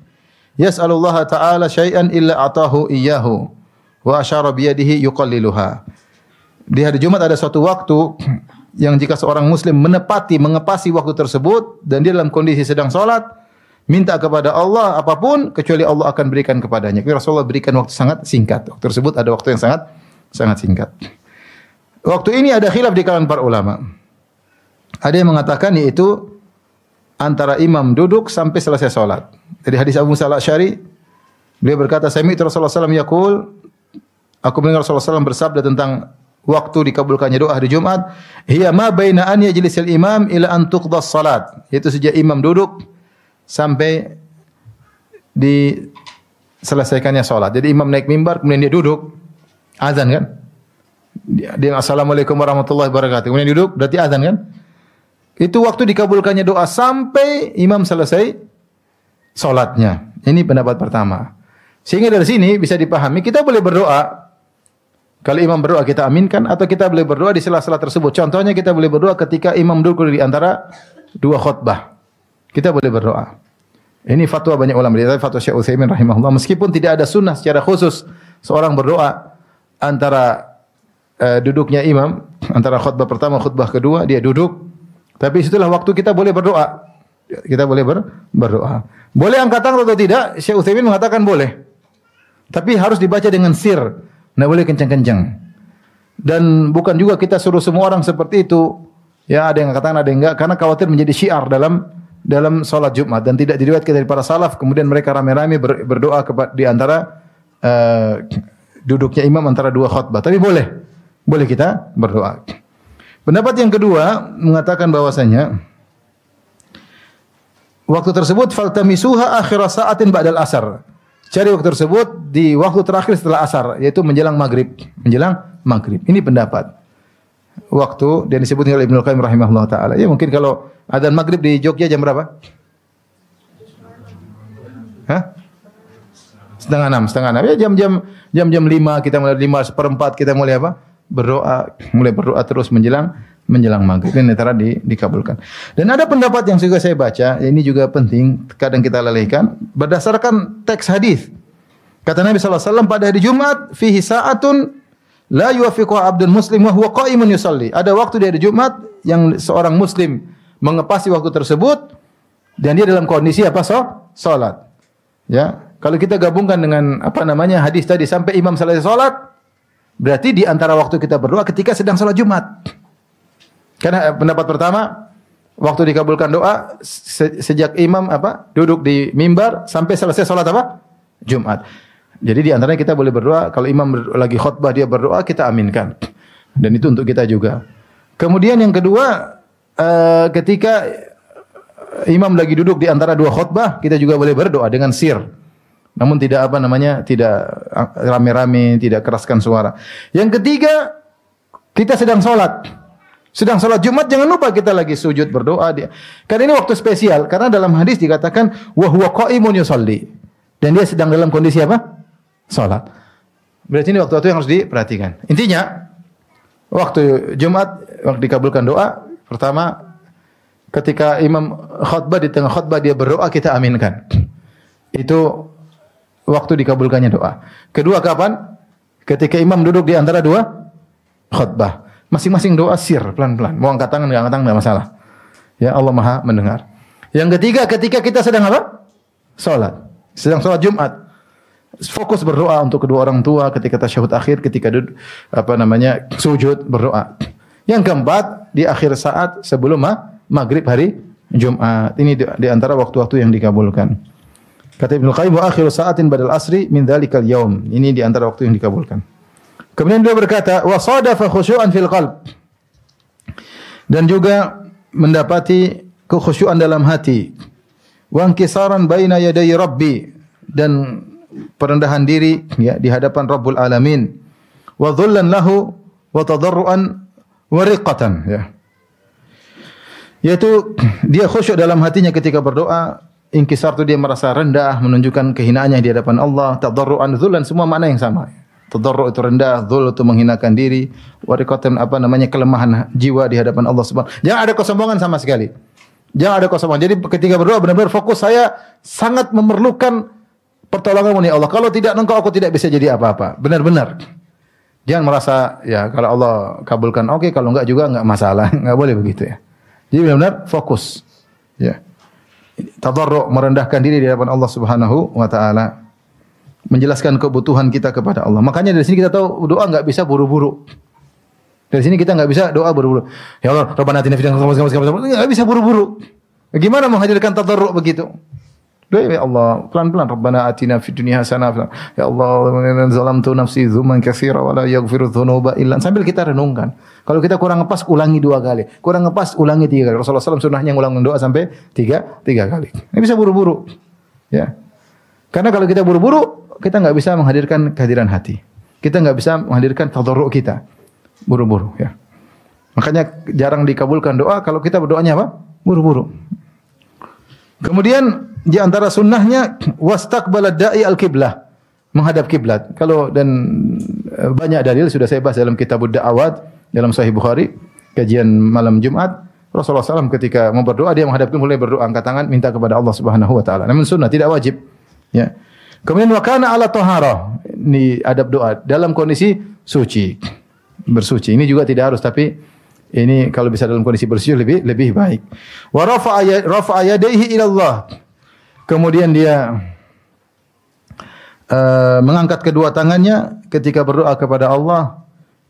yas'alullaha ta'ala syai'an illa atahu iyyahu." Wa asyara biyadihi yuqalliluha. Di hari Jumat ada suatu waktu yang jika seorang muslim mengepasi waktu tersebut dan dia dalam kondisi sedang salat, minta kepada Allah apapun kecuali Allah akan berikan kepadanya. Tapi Rasulullah berikan waktu sangat singkat. Waktu tersebut ada waktu yang sangat singkat. Waktu ini ada khilaf di kalangan para ulama. Ada yang mengatakan yaitu antara imam duduk sampai selesai salat. Dari hadis Abu Musa al-Asy'ari, beliau berkata, "Sami'tu Rasulullah sallallahu alaihi wasallam yaqul," aku mendengar Rasulullah SAW bersabda tentang waktu dikabulkannya doa hari Jumat, "Hiya ma baina an yajlisil imam ila an tuqdas salat." Yaitu sejak imam duduk sampai diselesaikannya salat. Jadi imam naik mimbar kemudian dia duduk, azan kan? Dia assalamualaikum warahmatullahi wabarakatuh. Kemudian duduk berarti azan kan? Itu waktu dikabulkannya doa sampai imam selesai salatnya. Ini pendapat pertama. Sehingga dari sini bisa dipahami kita boleh berdoa. Kalau imam berdoa kita aminkan atau kita boleh berdoa di sela-sela tersebut. Contohnya kita boleh berdoa ketika imam duduk di antara dua khutbah. Kita boleh berdoa. Ini fatwa banyak ulama, dari fatwa Syekh Utsaimin rahimahullah, meskipun tidak ada sunnah secara khusus seorang berdoa antara duduknya imam, antara khutbah pertama khutbah kedua dia duduk. Tapi situlah waktu kita boleh berdoa. Kita boleh berdoa. Boleh angkat tangan atau tidak? Syekh Utsaimin mengatakan boleh. Tapi harus dibaca dengan sir. Tidak boleh kencang-kencang. Dan bukan juga kita suruh semua orang seperti itu. Ya, ada yang angkat tangan, ada yang enggak. Karena khawatir menjadi syiar dalam salat Jumat. Dan tidak diriwayatkan dari para salaf. Kemudian mereka rame-rame berdoa di antara duduknya imam antara dua khutbah. Tapi boleh. Boleh kita berdoa. Pendapat yang kedua mengatakan bahwasanya waktu tersebut faltamisuha akhir sa'atin ba'dal asar. Cari waktu tersebut di waktu terakhir setelah asar, yaitu menjelang maghrib. Menjelang maghrib. Ini pendapat. Waktu dan disebutkan oleh Ibnu Qayyim rahimahullah taala. Ya mungkin kalau adzan maghrib di Jogja jam berapa? Hah? Setengah enam. Ya jam 5 kita mulai 5:15 kita mulai apa? Mulai berdoa terus menjelang maghrib. Ini antara dikabulkan. Dan ada pendapat yang juga saya baca, ini juga penting, kadang kita lalaikan, berdasarkan teks hadis. Kata Nabi sallallahu alaihi wasallam pada hari Jumat, fihi sa'atun la yuwafiqu 'abdun muslim wa huwa qa'imun yusalli. Ada waktu di hari Jumat yang seorang muslim mengepasi waktu tersebut dan dia dalam kondisi apa? Salat. Ya, kalau kita gabungkan dengan hadis tadi sampai imam selesai salat, berarti di antara waktu kita berdoa ketika sedang salat Jumat. Karena pendapat pertama, waktu dikabulkan doa sejak imam duduk di mimbar sampai selesai salat Jumat. Jadi di antaranya kita boleh berdoa, kalau imam lagi khutbah dia berdoa, kita aminkan. Dan itu untuk kita juga. Kemudian yang kedua, ketika imam lagi duduk di antara dua khutbah, kita juga boleh berdoa dengan sir. Namun tidak tidak rame-rame, tidak keraskan suara. Yang ketiga, kita sedang salat. Sedang salat Jumat, jangan lupa kita lagi sujud berdoa. Karena ini waktu spesial. Karena dalam hadis dikatakan wa huwa qa'imun yusalli. Dan dia sedang dalam kondisi apa? Salat. Berarti ini waktu-waktu yang harus diperhatikan. Intinya, waktu Jumat, waktu dikabulkan doa, pertama, ketika imam khutbah, di tengah khutbah dia berdoa, kita aminkan. Itu waktu dikabulkannya doa. Kedua kapan? Ketika imam duduk di antara dua khutbah. Masing-masing doa sir, pelan-pelan. Mau angkat tangan, enggak angkat tangan, enggak masalah. Ya, Allah Maha mendengar. Yang ketiga, ketika kita sedang apa? Salat. Sedang salat Jumat. Fokus berdoa untuk kedua orang tua ketika tasyahud akhir, ketika sujud berdoa. Yang keempat, di akhir saat sebelum maghrib hari Jumat. Ini di antara waktu-waktu yang dikabulkan. Kata Ibnu Qayyim, wa akhiru sa'atin badal asri min dzalikal yaum. Ini di antara waktu yang dikabulkan. Kemudian dia berkata, wa sadafa khusyu'an fil qalb. Dan juga mendapati kekhusyuan dalam hati. Wa inkisaran baina yaday rabbi, dan perendahan diri ya di hadapan Rabbul Alamin. Wa dhullan lahu wa tadarruan wa riqatan ya. Yaitu dia khusyuk dalam hatinya ketika berdoa. Inkisar itu dia merasa rendah, menunjukkan kehinaannya di hadapan Allah. Tadarruan, dhullan, semua makna yang sama. Tadarru' itu rendah, dhul itu menghinakan diri, wariqatan kelemahan jiwa di hadapan Allah Subhanahu. Jangan ada kesombongan sama sekali. Jangan ada kesombongan. Jadi ketika berdoa benar-benar fokus, saya sangat memerlukan pertolongan-Mu ya Allah. Kalau tidak Engkau, aku tidak bisa jadi apa-apa. Benar-benar. Jangan merasa ya kalau Allah kabulkan oke, kalau enggak juga enggak masalah. Enggak boleh begitu ya. Jadi benar-benar fokus. Ya. Tadarru', merendahkan diri di hadapan Allah Subhanahu wa taala. Menjelaskan kebutuhan kita kepada Allah. Makanya dari sini kita tahu doa enggak bisa buru-buru. Dari sini kita nggak bisa doa buru-buru. Ya Allah, Rabbana atina fid dunya hasanah. Nggak bisa buru-buru. Bagaimana menghadirkan tadarruk begitu? Doa ya Allah, pelan-pelan. Rabbana atina fid dunya hasanah. Ya Allah, zalamtu nafsi dzulman katsira wa la yaghfiru dzunuba illa. Sambil kita renungkan. Kalau kita kurang ngepas, ulangi 2 kali. Kurang ngepas, ulangi 3 kali. Rasulullah SAW sunnahnya ngulang doa sampai 3 kali. Ini bisa buru-buru. Ya. Karena kalau kita buru-buru, kita nggak bisa menghadirkan kehadiran hati. Kita nggak bisa menghadirkan tadarruk kita. Buru-buru, ya. Makanya jarang dikabulkan doa kalau kita berdoanya apa? Buru-buru. Kemudian di antara sunnahnya wastaqbala da'i al-qiblah, menghadap kiblat. Kalau dan banyak dalil sudah saya bahas dalam kitab Da'awat dalam Sahih Bukhari, kajian malam Jumat. Rasulullah SAW ketika mau berdoa dia menghadap kiblat, mulai berdoa angkat tangan minta kepada Allah Subhanahu wa taala. Namun sunnah, tidak wajib. Ya. Kemudian wa kana ala taharah, ini adab doa dalam kondisi suci. Bersuci. Ini juga tidak harus, tapi ini kalau bisa dalam kondisi bersuci lebih baik. Wa rafa'a yadayhi ila Allah. Kemudian dia mengangkat kedua tangannya ketika berdoa kepada Allah,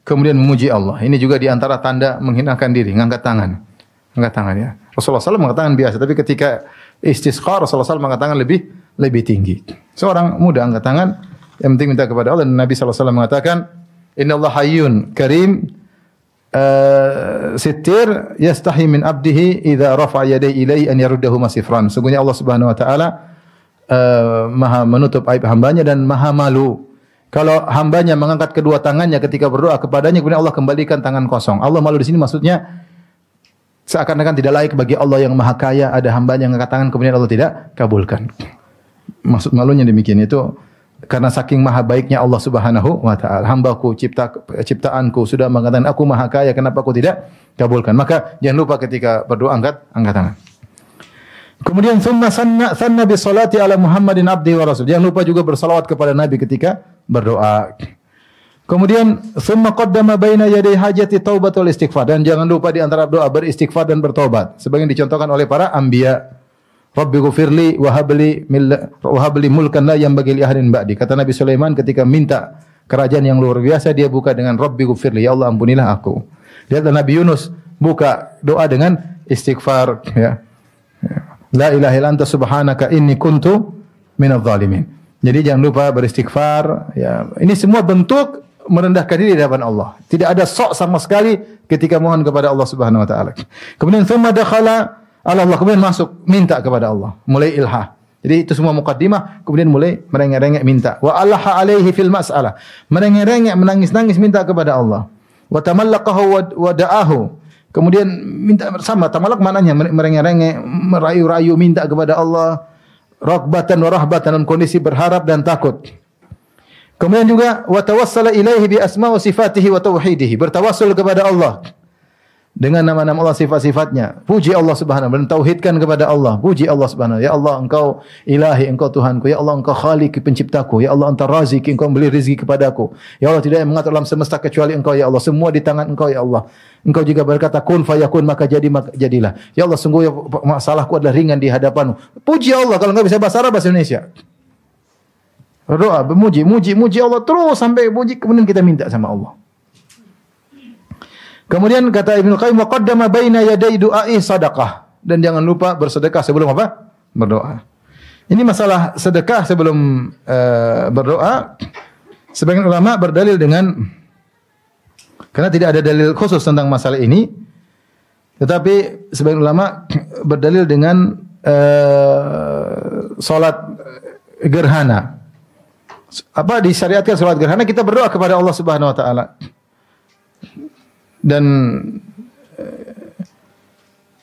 kemudian memuji Allah. Ini juga di antara tanda menghinakan diri, mengangkat tangan. Angkat tangan, ya. Rasulullah SAW mengangkat tangan biasa, tapi ketika istisqa Rasulullah SAW mengangkat tangan lebih tinggi. Seorang muda angkat tangan, yang penting minta kepada Allah. Dan Nabi SAW mengatakan, Innallaha hayyun karim sittir yastahi min abdihi idza rafa'a yadayhi ilaihi an yaruddahu masifran. Sungguhnya Allah Subhanahu wa taala Maha menutup aib hambanya dan Maha malu kalau hambanya mengangkat kedua tangannya ketika berdoa kepadanya kemudian Allah kembalikan tangan kosong. Allah malu di sini maksudnya seakan-akan tidak layak bagi Allah yang Maha Kaya ada hambanya yang angkat tangan kemudian Allah tidak kabulkan. Maksud malunya demikian itu karena saking maha baiknya Allah Subhanahu wa taala. Hambaku ciptaanku sudah mengatakan aku maha kaya, kenapa aku tidak kabulkan? Maka jangan lupa ketika berdoa angkat tangan. Kemudian thumma sanna bi salati ala Muhammadin abdi wa rasul. Jangan lupa juga bersalawat kepada Nabi ketika berdoa. Kemudian thumma qaddama baina yaday hajati taubat wal istighfar. Dan jangan lupa di antara doa beristighfar dan bertobat. Sebagaimana dicontohkan oleh para anbiya. Rabbi ghufirli wa habli mulkan la yanbaghi li ahadin ba'di. Kata Nabi Sulaiman ketika minta kerajaan yang luar biasa dia buka dengan Rabbi ghufirli, ya Allah ampunilah aku. Lihat Nabi Yunus buka doa dengan istighfar, ya. La ilaha illa anta subhanaka inni kuntu minadh dhalimin. Jadi jangan lupa beristighfar, ya. Ini semua bentuk merendahkan diri di hadapan Allah. Tidak ada sok sama sekali ketika mohon kepada Allah Subhanahu wa taala. Kemudian thumma dakhala Allah kemudian masuk minta kepada Allah, mulai ilhah. Jadi itu semua mukaddimah, kemudian mulai merengek-rengek minta. Wa allaha alaihi fil mas'alah. Merengek-rengek menangis-nangis minta kepada Allah. Wa tamallaqahu wa da'ahu. Kemudian minta sama tamallaq maknanya merengek-rengek, merayu-rayu minta kepada Allah. Raghbatan wa rahbatan dalam kondisi berharap dan takut. Kemudian juga wa tawassala ilaihi bi asma wa sifatihi wa tauhidihi. Bertawassul kepada Allah dengan nama-nama Allah, sifat-sifatnya. Puji Allah Subhanahu wa taala, tauhidkan kepada Allah. Puji Allah Subhanahu. Ya Allah, Engkau ilahi, Engkau Tuhanku. Ya Allah, Engkau khaliq, penciptaku. Ya Allah, Engkau razik, Engkau memberi rezeki kepadaku. Ya Allah, tidak yang mengatur alam semesta kecuali Engkau, ya Allah. Semua di tangan Engkau, ya Allah. Engkau juga berkata kun fayakun, maka jadilah. Ya Allah, sungguh masalahku adalah ringan di hadapan-Mu. Puji Allah. Kalau enggak bisa bahasa Arab, bahasa Indonesia. Doa, memuji Allah terus sampai puji, kemudian kita minta sama Allah. Kemudian kata Ibnu Qayyim wa qaddama baina yaday du'ai sadaqah, dan jangan lupa bersedekah sebelum apa? Berdoa. Ini masalah sedekah sebelum berdoa. Sebagian ulama berdalil dengan karena tidak ada dalil khusus tentang masalah ini, tetapi sebagian ulama berdalil dengan salat gerhana. Apa disyariatkan salat gerhana? Kita berdoa kepada Allah Subhanahu wa taala. Dan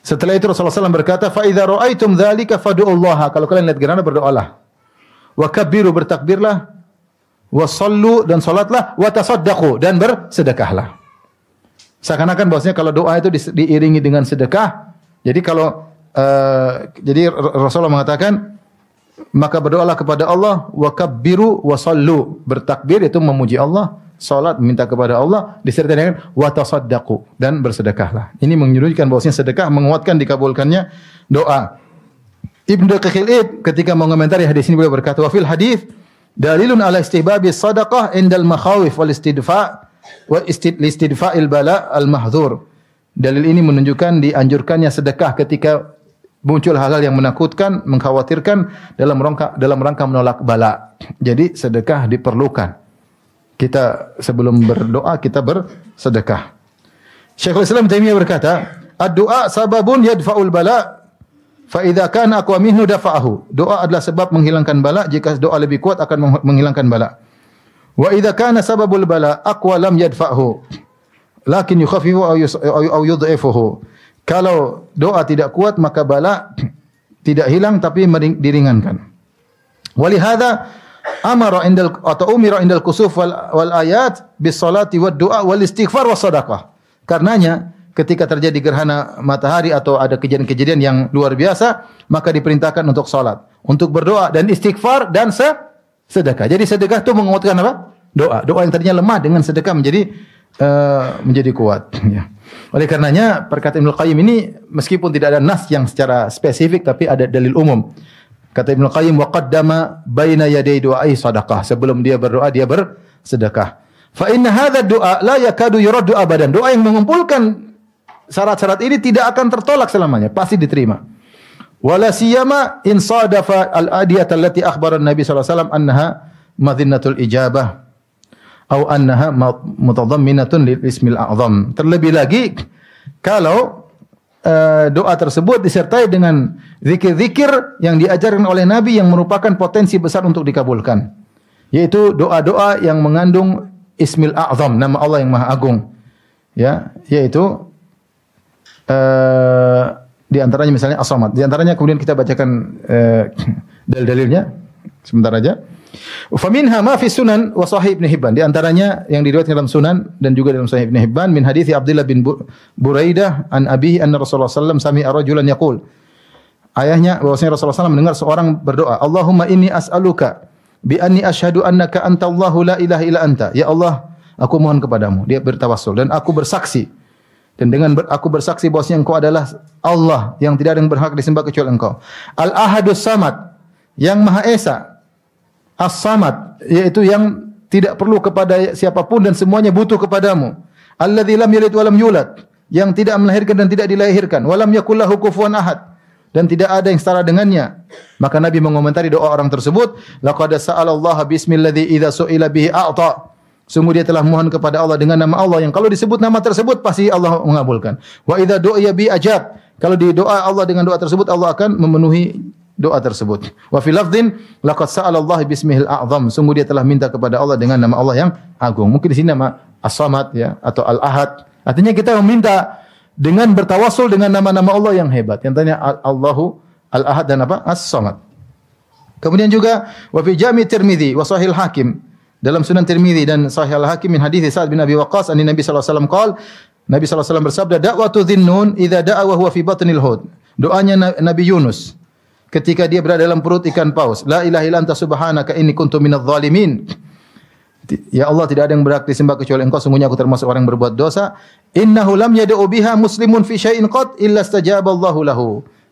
setelah itu Rasulullah SAW berkata, fa idza ra'aitum dzalika fad'ullaha. Kalau kalian lihat gerhana berdoalah. Wa kabbiru, bertakbirlah. Wa sallu, dan salatlah. Wa tasaddaqu, dan bersedekahlah. Seakan-akan bahwasanya kalau doa itu diiringi dengan sedekah. Jadi kalau jadi Rasulullah mengatakan maka berdoalah kepada Allah, wa kabbiru wa sallu. Bertakbir itu memuji Allah. Salat minta kepada Allah disertai dengan wa tasaddaqu, dan bersedekahlah. Ini menunjukkan bahwasanya sedekah menguatkan dikabulkannya doa. Ibnu Daqiq ketika mengomentari hadis ini beliau berkata, wa fil hadis dalilun ala istihbabi sadaqah indal makhawif wal istidfa wa istidfa'il bala al-mahdhur. Dalil ini menunjukkan dianjurkannya sedekah ketika muncul hal-hal yang menakutkan, mengkhawatirkan dalam rangka menolak bala. Jadi sedekah diperlukan. Kita sebelum berdoa kita bersedekah. Syekhul Islam Taimiyah berkata, "Ad-du'a sababun yadfa'ul bala, fa idza kana aqwa minhu dafa'ahu." Doa adalah sebab menghilangkan bala, jika doa lebih kuat akan menghilangkan bala. Wa idza kana sababul bala aqwa lam yadfa'hu, lakin yukhaffifu aw yudhifuhu. Kalau doa tidak kuat maka bala tidak hilang tapi diringankan. Walihada amara umira indal kusuf wal ayat bis salati wad du'a wal istighfar was sadaqah. Karenanya ketika terjadi gerhana matahari atau ada kejadian-kejadian yang luar biasa, maka diperintahkan untuk salat, untuk berdoa dan istighfar dan sedekah. Jadi sedekah itu menguatkan apa? Doa. Doa yang tadinya lemah dengan sedekah menjadi kuat. Ya. Oleh karenanya perkataan Ibnu Qayyim ini meskipun tidak ada nas yang secara spesifik tapi ada dalil umum. Kata Ibnu Qayyim, wa qaddama baina yaday du'ai sadaqah. Sebelum dia berdoa dia bersedekah. Fa inna hadha du'a la yakadu yuraddu abadan. Doa yang mengumpulkan syarat-syarat ini tidak akan tertolak selamanya, pasti diterima. Wala siyama in sadafa al-adiyah allati akhbara an-nabi sallallahu alaihi wasallam annaha madhinnatul ijabah atau annaha mutadamminatun lil ismil a'zam. Terlebih lagi kalau doa tersebut disertai dengan zikir-zikir yang diajarkan oleh Nabi yang merupakan potensi besar untuk dikabulkan, yaitu doa-doa yang mengandung ismil a'zam, nama Allah yang Maha Agung, ya, yaitu di antaranya misalnya as-samad. Di antaranya kemudian kita bacakan dalil-dalilnya sebentar aja. Faminha ma fi sunan wa sahih Ibnu Hibban. Di antaranya yang diriwayatkan dalam sunan dan juga dalam sahih Ibnu Hibban min hadits Abdullah bin Buraidah an abihi anna Rasulullah sallallahu alaihi wasallam sami'a rajulan yaqul. Ayahnya bahwasanya Rasulullah SAW mendengar seorang berdoa, Allahumma inni as'aluka bi anni asyhadu annaka antallahu la ilaha illa anta. Ya Allah, aku mohon kepadamu. Dia bertawassul dan aku bersaksi. Dan dengan aku bersaksi bahwasanya Engkau adalah Allah yang tidak ada yang berhak disembah kecuali Engkau. Al-Ahadus Samad, yang Maha Esa. As-Samad, yaitu yang tidak perlu kepada siapapun dan semuanya butuh kepadamu. Alladzi lam yalid wa lam yulad, yang tidak melahirkan dan tidak dilahirkan. Wa lam yakul lahu kufuwan ahad, dan tidak ada yang setara dengannya. Maka Nabi mengomentari doa orang tersebut, laqad sa'alallaha bismilladzi idza su'ila bihi a'ta. Sungguh dia telah mohon kepada Allah dengan nama Allah yang kalau disebut nama tersebut pasti Allah mengabulkan. Wa idza du'iya bi ajab. Kalau didoa Allah dengan doa tersebut Allah akan memenuhi doa tersebut. Wa fi lafdhin laqad sa'alallaha bismihil a'zam. Sungguh dia telah minta kepada Allah dengan nama Allah yang agung. Mungkin di sini nama As-Samad ya atau Al-Ahad. Artinya kita meminta dengan bertawassul dengan nama-nama Allah yang hebat. Yang tanya Allahu Al-Ahad dan apa? As-Samad. Kemudian juga wa fi Jami' Tirmidzi wa Sahih Hakim. Dalam Sunan Tirmidzi dan Sahih Al-Hakim min hadits Sa'ad bin Abi Waqqas an Nabi sallallahu alaihi wasallam qaal, Nabi sallallahu alaihi wasallam bersabda, da'watu dhinnun idza da'a wa huwa fi batnil hud. Doanya Nabi Yunus ketika dia berada dalam perut ikan paus, la ilaha illa anta subhanaka inni kuntu minadh dhalimin. Ya Allah, tidak ada yang berhak disembah kecuali Engkau, sungguhnya aku termasuk orang yang berbuat dosa. Innahu lam yad'u biha muslimun fi syai'in qad illa istajaba Allahu lahu.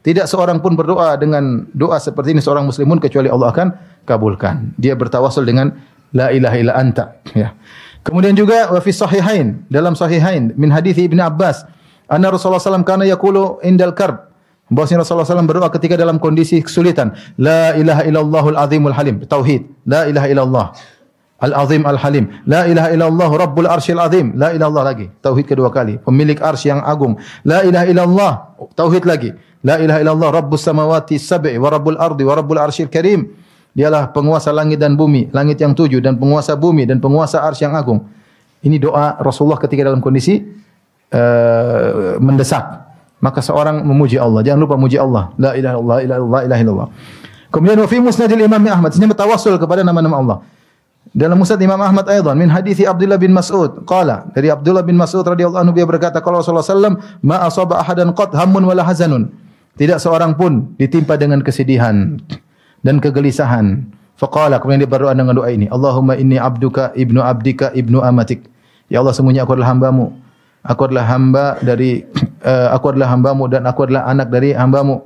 Tidak seorang pun berdoa dengan doa seperti ini seorang muslimun kecuali Allah akan kabulkan. Dia bertawassul dengan la ilaha illa anta, ya. Kemudian juga wa fi sahihain, dalam sahihain min hadits Ibnu Abbas, anna Rasulullah sallallahu alaihi wasallam kana yaqulu indal karb. Bahwasanya Rasulullah SAW berdoa ketika dalam kondisi kesulitan. La ilaha illallahul azimul halim. Tauhid. La ilaha illallah al-azim al-halim. La ilaha illallah rabbul arsyil azim. La ilaha illallah lagi. Tauhid kedua kali. Pemilik arsy yang agung. La ilaha illallah. Tauhid lagi. La ilaha illallah rabbus samawati sab'i wa rabbul ardi wa rabbul arsyil karim. Dialah penguasa langit dan bumi. Langit yang 7 dan penguasa bumi dan penguasa arsy yang agung. Ini doa Rasulullah ketika dalam kondisi mendesak. Maka seorang memuji Allah. Jangan lupa memuji Allah. La ilaha illallah, la ilaha illallah. Kemudian wa fi musnadil Imam Ahmad, ini bertawassul kepada nama-nama Allah. Dalam musnad Imam Ahmad aidan min hadits Abdullah bin Mas'ud, qala, dari Abdullah bin Mas'ud radhiyallahu anhu dia berkata, kalau Rasulullah sallallahu alaihi wasallam ma asaba ahadan qad hammun wala hazanun. Tidak seorang pun ditimpa dengan kesedihan dan kegelisahan. Faqala, kemudian dia berdoa dengan doa ini, Allahumma inni abduka ibnu abdika ibnu amatik. Ya Allah, sesungguhnya aku adalah hamba-Mu. Aku adalah hamba dari aku adalah hamba-Mu dan aku adalah anak dari hamba-Mu.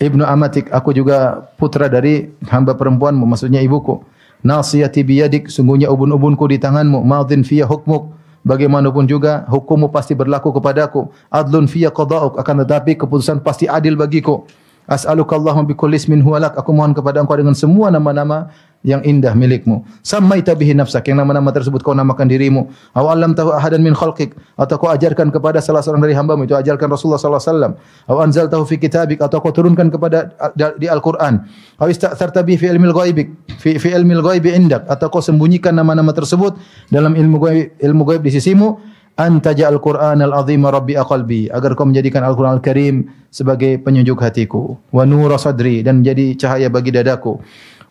Ibnu amatik, aku juga putra dari hamba perempuan-Mu, maksudnya ibuku. Nasiyati biyadik, sungguhnya ubun-ubunku di tangan-Mu. Madhin fiyya hukmuk, bagaimanapun juga hukummu pasti berlaku kepadaku. Adlun fiyya qada'uk, akan tetapi keputusan pasti adil bagiku. As'aluka Allahumma bi kulli ismin huwa lak, aku mohon kepada Engkau dengan semua nama-nama yang indah milikmu. Sammaita bihi nafsak, yang nama-nama tersebut kau namakan dirimu. Aw 'allamtahu ahadan min khalqik, atau kau ajarkan kepada salah seorang dari hamba-Mu, itu ajarkan Rasulullah sallallahu alaihi wasallam. Aw anzaltahu fi kitabik, atau kau turunkan kepada di Al-Qur'an. Aw ista'tharta bi fi ilmil ghaibik, fi ilmil ghaibi indak, atau kau sembunyikan nama-nama tersebut dalam ilmu ghaib di sisimu. Anta ja'al Qur'anal azima rabbi'a qalbi, agar kau menjadikan Al-Qur'an Al-Karim sebagai penyujuk hatiku, wa nura sadri, dan menjadi cahaya bagi dadaku,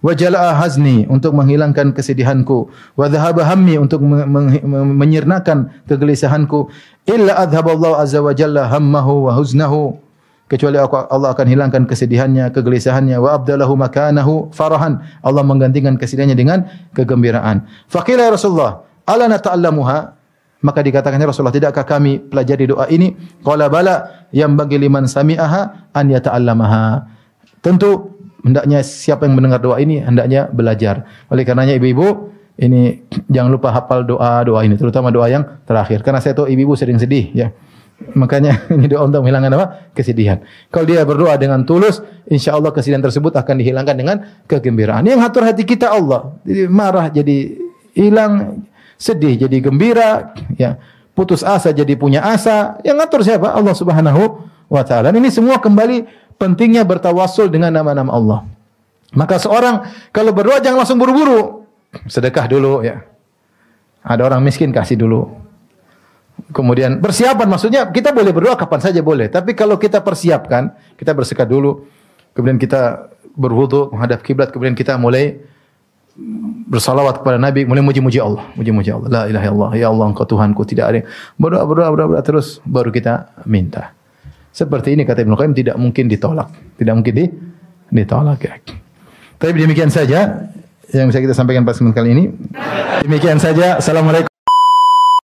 wa jala'a hazni, untuk menghilangkan kesedihanku, wa dhahaba hammi, untuk menyirnakan kegelisahanku, illa adhaballahu azza wa jalla hammahu wa huznahu, kecuali Allah akan hilangkan kesedihannya, kegelisahannya, wa abdalahu makanahu farahan, Allah menggantikan kesedihannya dengan kegembiraan. Faqila ya Rasulullah, ala nata'allamuha, maka dikatakannya Rasulullah, tidakkah kami pelajari doa ini? Qala bala, yang bagi liman sami'aha an yata'allamaha. Tentu hendaknya siapa yang mendengar doa ini hendaknya belajar. Oleh karenanya ibu-ibu, ini jangan lupa hafal doa-doa ini, terutama doa yang terakhir. Karena saya tahu ibu-ibu sering sedih ya. Makanya ini doa untuk menghilangkan apa? Kesedihan. Kalau dia berdoa dengan tulus, insyaallah kesedihan tersebut akan dihilangkan dengan kegembiraan. Yang atur hati kita Allah. Jadi marah jadi hilang, sedih jadi gembira, ya. Putus asa jadi punya asa. Yang ngatur siapa? Allah Subhanahu wa taala. Ini semua kembali pentingnya bertawassul dengan nama-nama Allah. Maka seorang kalau berdoa jangan langsung buru-buru. Sedekah dulu ya. Ada orang miskin kasih dulu. Kemudian persiapan, maksudnya kita boleh berdoa kapan saja boleh, tapi kalau kita persiapkan, kita bersekat dulu, kemudian kita berwudu menghadap kiblat, kemudian kita mulai bersalawat kepada Nabi, mulai muji-muji Allah, muji-muji Allah. La ilaha illallah, ya Allah Engkau Tuhanku, tidak ada yang berdoa terus baru kita minta. Seperti ini kata Ibnu Qayyim, tidak mungkin ditolak, tidak mungkin ditolak ya. Tapi demikian saja yang bisa kita sampaikan pada kesempatan kali ini. Demikian saja. Assalamualaikum.